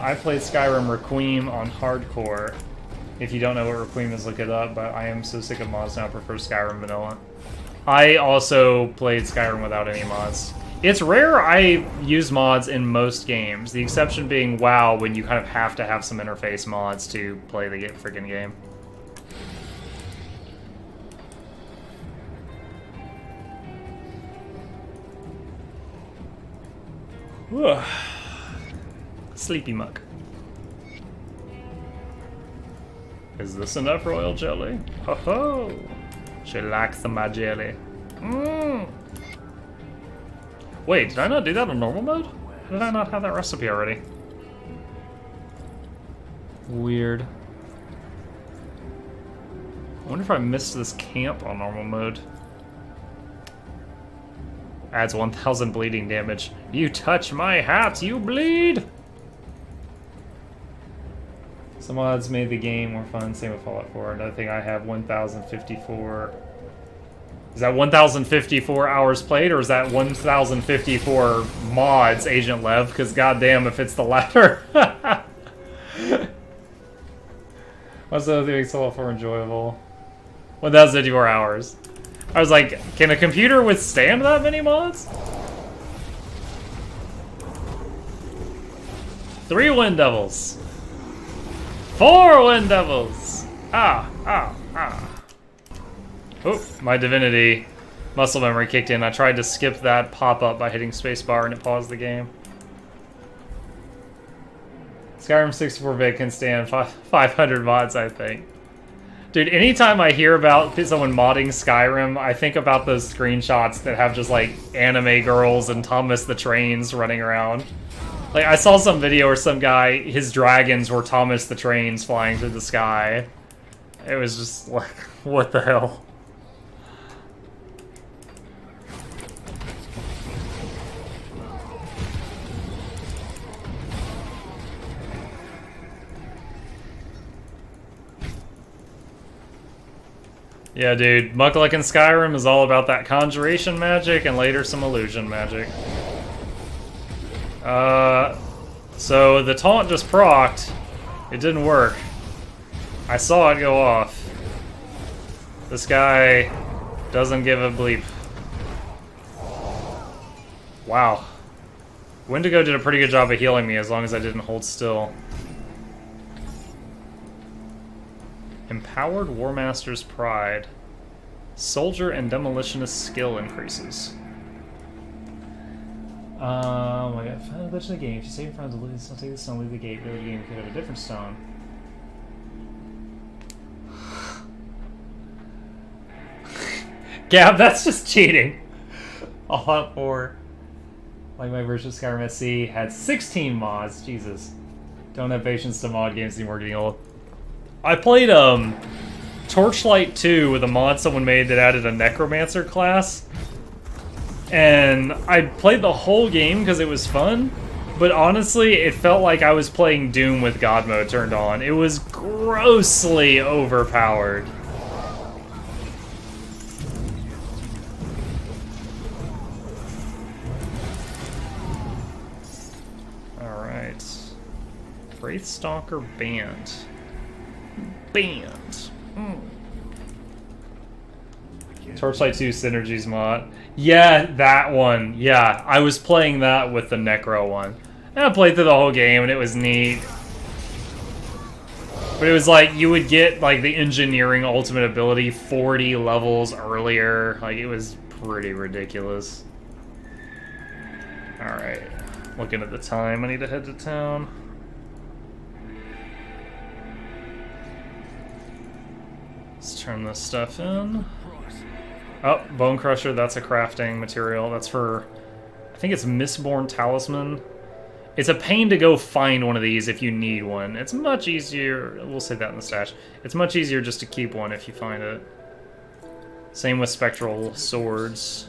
I played Skyrim Requiem on hardcore. If you don't know what Requiem is, look it up, but I am so sick of mods now, I prefer Skyrim vanilla. I also played Skyrim without any mods. It's rare I use mods in most games, the exception being WoW, when you kind of have to have some interface mods to play the freaking game. Whew. Sleepy muck. Is this enough royal jelly? Ho ho! She likes my jelly. Mmm! Wait, did I not do that on normal mode? How did I not have that recipe already? Weird. I wonder if I missed this camp on normal mode. Adds 1,000 bleeding damage. You touch my hat, you bleed! Some mods made the game more fun, same with Fallout 4. Another thing I have 1,054... Is that 1,054 hours played, or is that 1,054 mods, Agent Lev? Because goddamn if it's the latter. What's the other thing makes Fallout 4 enjoyable? 1,054 hours. I was like, can a computer withstand that many mods? 3 Wind Devils. 4 Wind Devils. Ah. Oh, my divinity muscle memory kicked in. I tried to skip that pop-up by hitting spacebar and it paused the game. Skyrim 64-bit can stand 500 mods, I think. Dude, anytime I hear about someone modding Skyrim, I think about those screenshots that have just like anime girls and Thomas the Trains running around. Like, I saw some video where some guy, his dragons were Thomas the Trains flying through the sky. It was just like, what the hell? Yeah, dude, Mukluk in Skyrim is all about that conjuration magic and later some illusion magic. So the taunt just procced. It didn't work. I saw it go off. This guy doesn't give a bleep. Wow. Wendigo did a pretty good job of healing me as long as I didn't hold still. Empowered Warmaster's Pride. Soldier and Demolitionist skill increases. Oh my god. Find the glitch in the game. If you save your friends, leave take the stone, leave the gate, build the game, you could have a different stone. Gab, that's just cheating. A lot more. Like my version of Skyrim SC had 16 mods. Jesus. Don't have patience to mod games anymore, getting old. I played Torchlight 2 with a mod someone made that added a Necromancer class. And I played the whole game because it was fun, but honestly, it felt like I was playing Doom with God mode turned on. It was grossly overpowered. Alright. Wraithstalker Band. Torchlight 2 Synergies mod. Yeah, that one. Yeah, I was playing that with the Necro one. And I played through the whole game and it was neat. But it was like, you would get like the engineering ultimate ability 40 levels earlier. Like, it was pretty ridiculous. Alright. Looking at the time, I need to head to town. Let's turn this stuff in. Oh, Bone Crusher, that's a crafting material. That's for, I think it's Mistborn Talisman. It's a pain to go find one of these if you need one. It's much easier, we'll say that in the stash. It's much easier just to keep one if you find it. Same with Spectral Swords.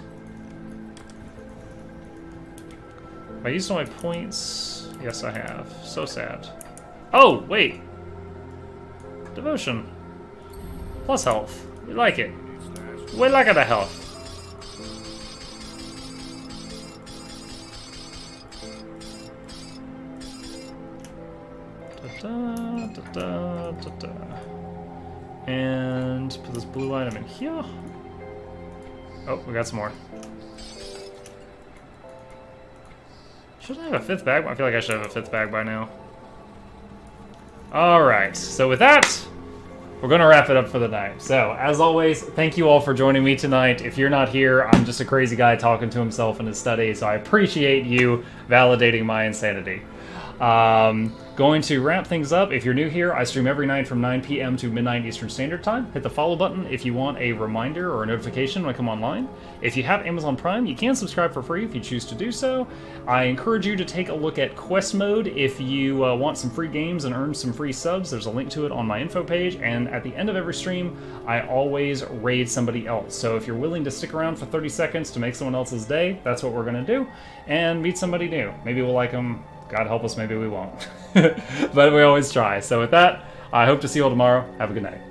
Have I used all my points? Yes, I have. So sad. Oh, wait. Devotion. Plus health. We like it. We like the health. And put this blue item in here. Oh, we got some more. Should I have a fifth bag? I feel like I should have a fifth bag by now. Alright, so with that, we're going to wrap it up for the night. So, as always, thank you all for joining me tonight. If you're not here, I'm just a crazy guy talking to himself in his study, so I appreciate you validating my insanity. Going to wrap things up. If you're new here, I stream every night from 9 p.m. to midnight Eastern Standard Time. Hit the follow button if you want a reminder or a notification when I come online. If you have Amazon Prime, you can subscribe for free if you choose to do so. I encourage you to take a look at Quest Mode if you want some free games and earn some free subs. There's a link to it on my info page, and at the end of every stream, I always raid somebody else. So if you're willing to stick around for 30 seconds to make someone else's day, that's what we're going to do, and meet somebody new. Maybe we'll like them. God help us, maybe we won't. But we always try. So with that, I hope to see you all tomorrow. Have a good night.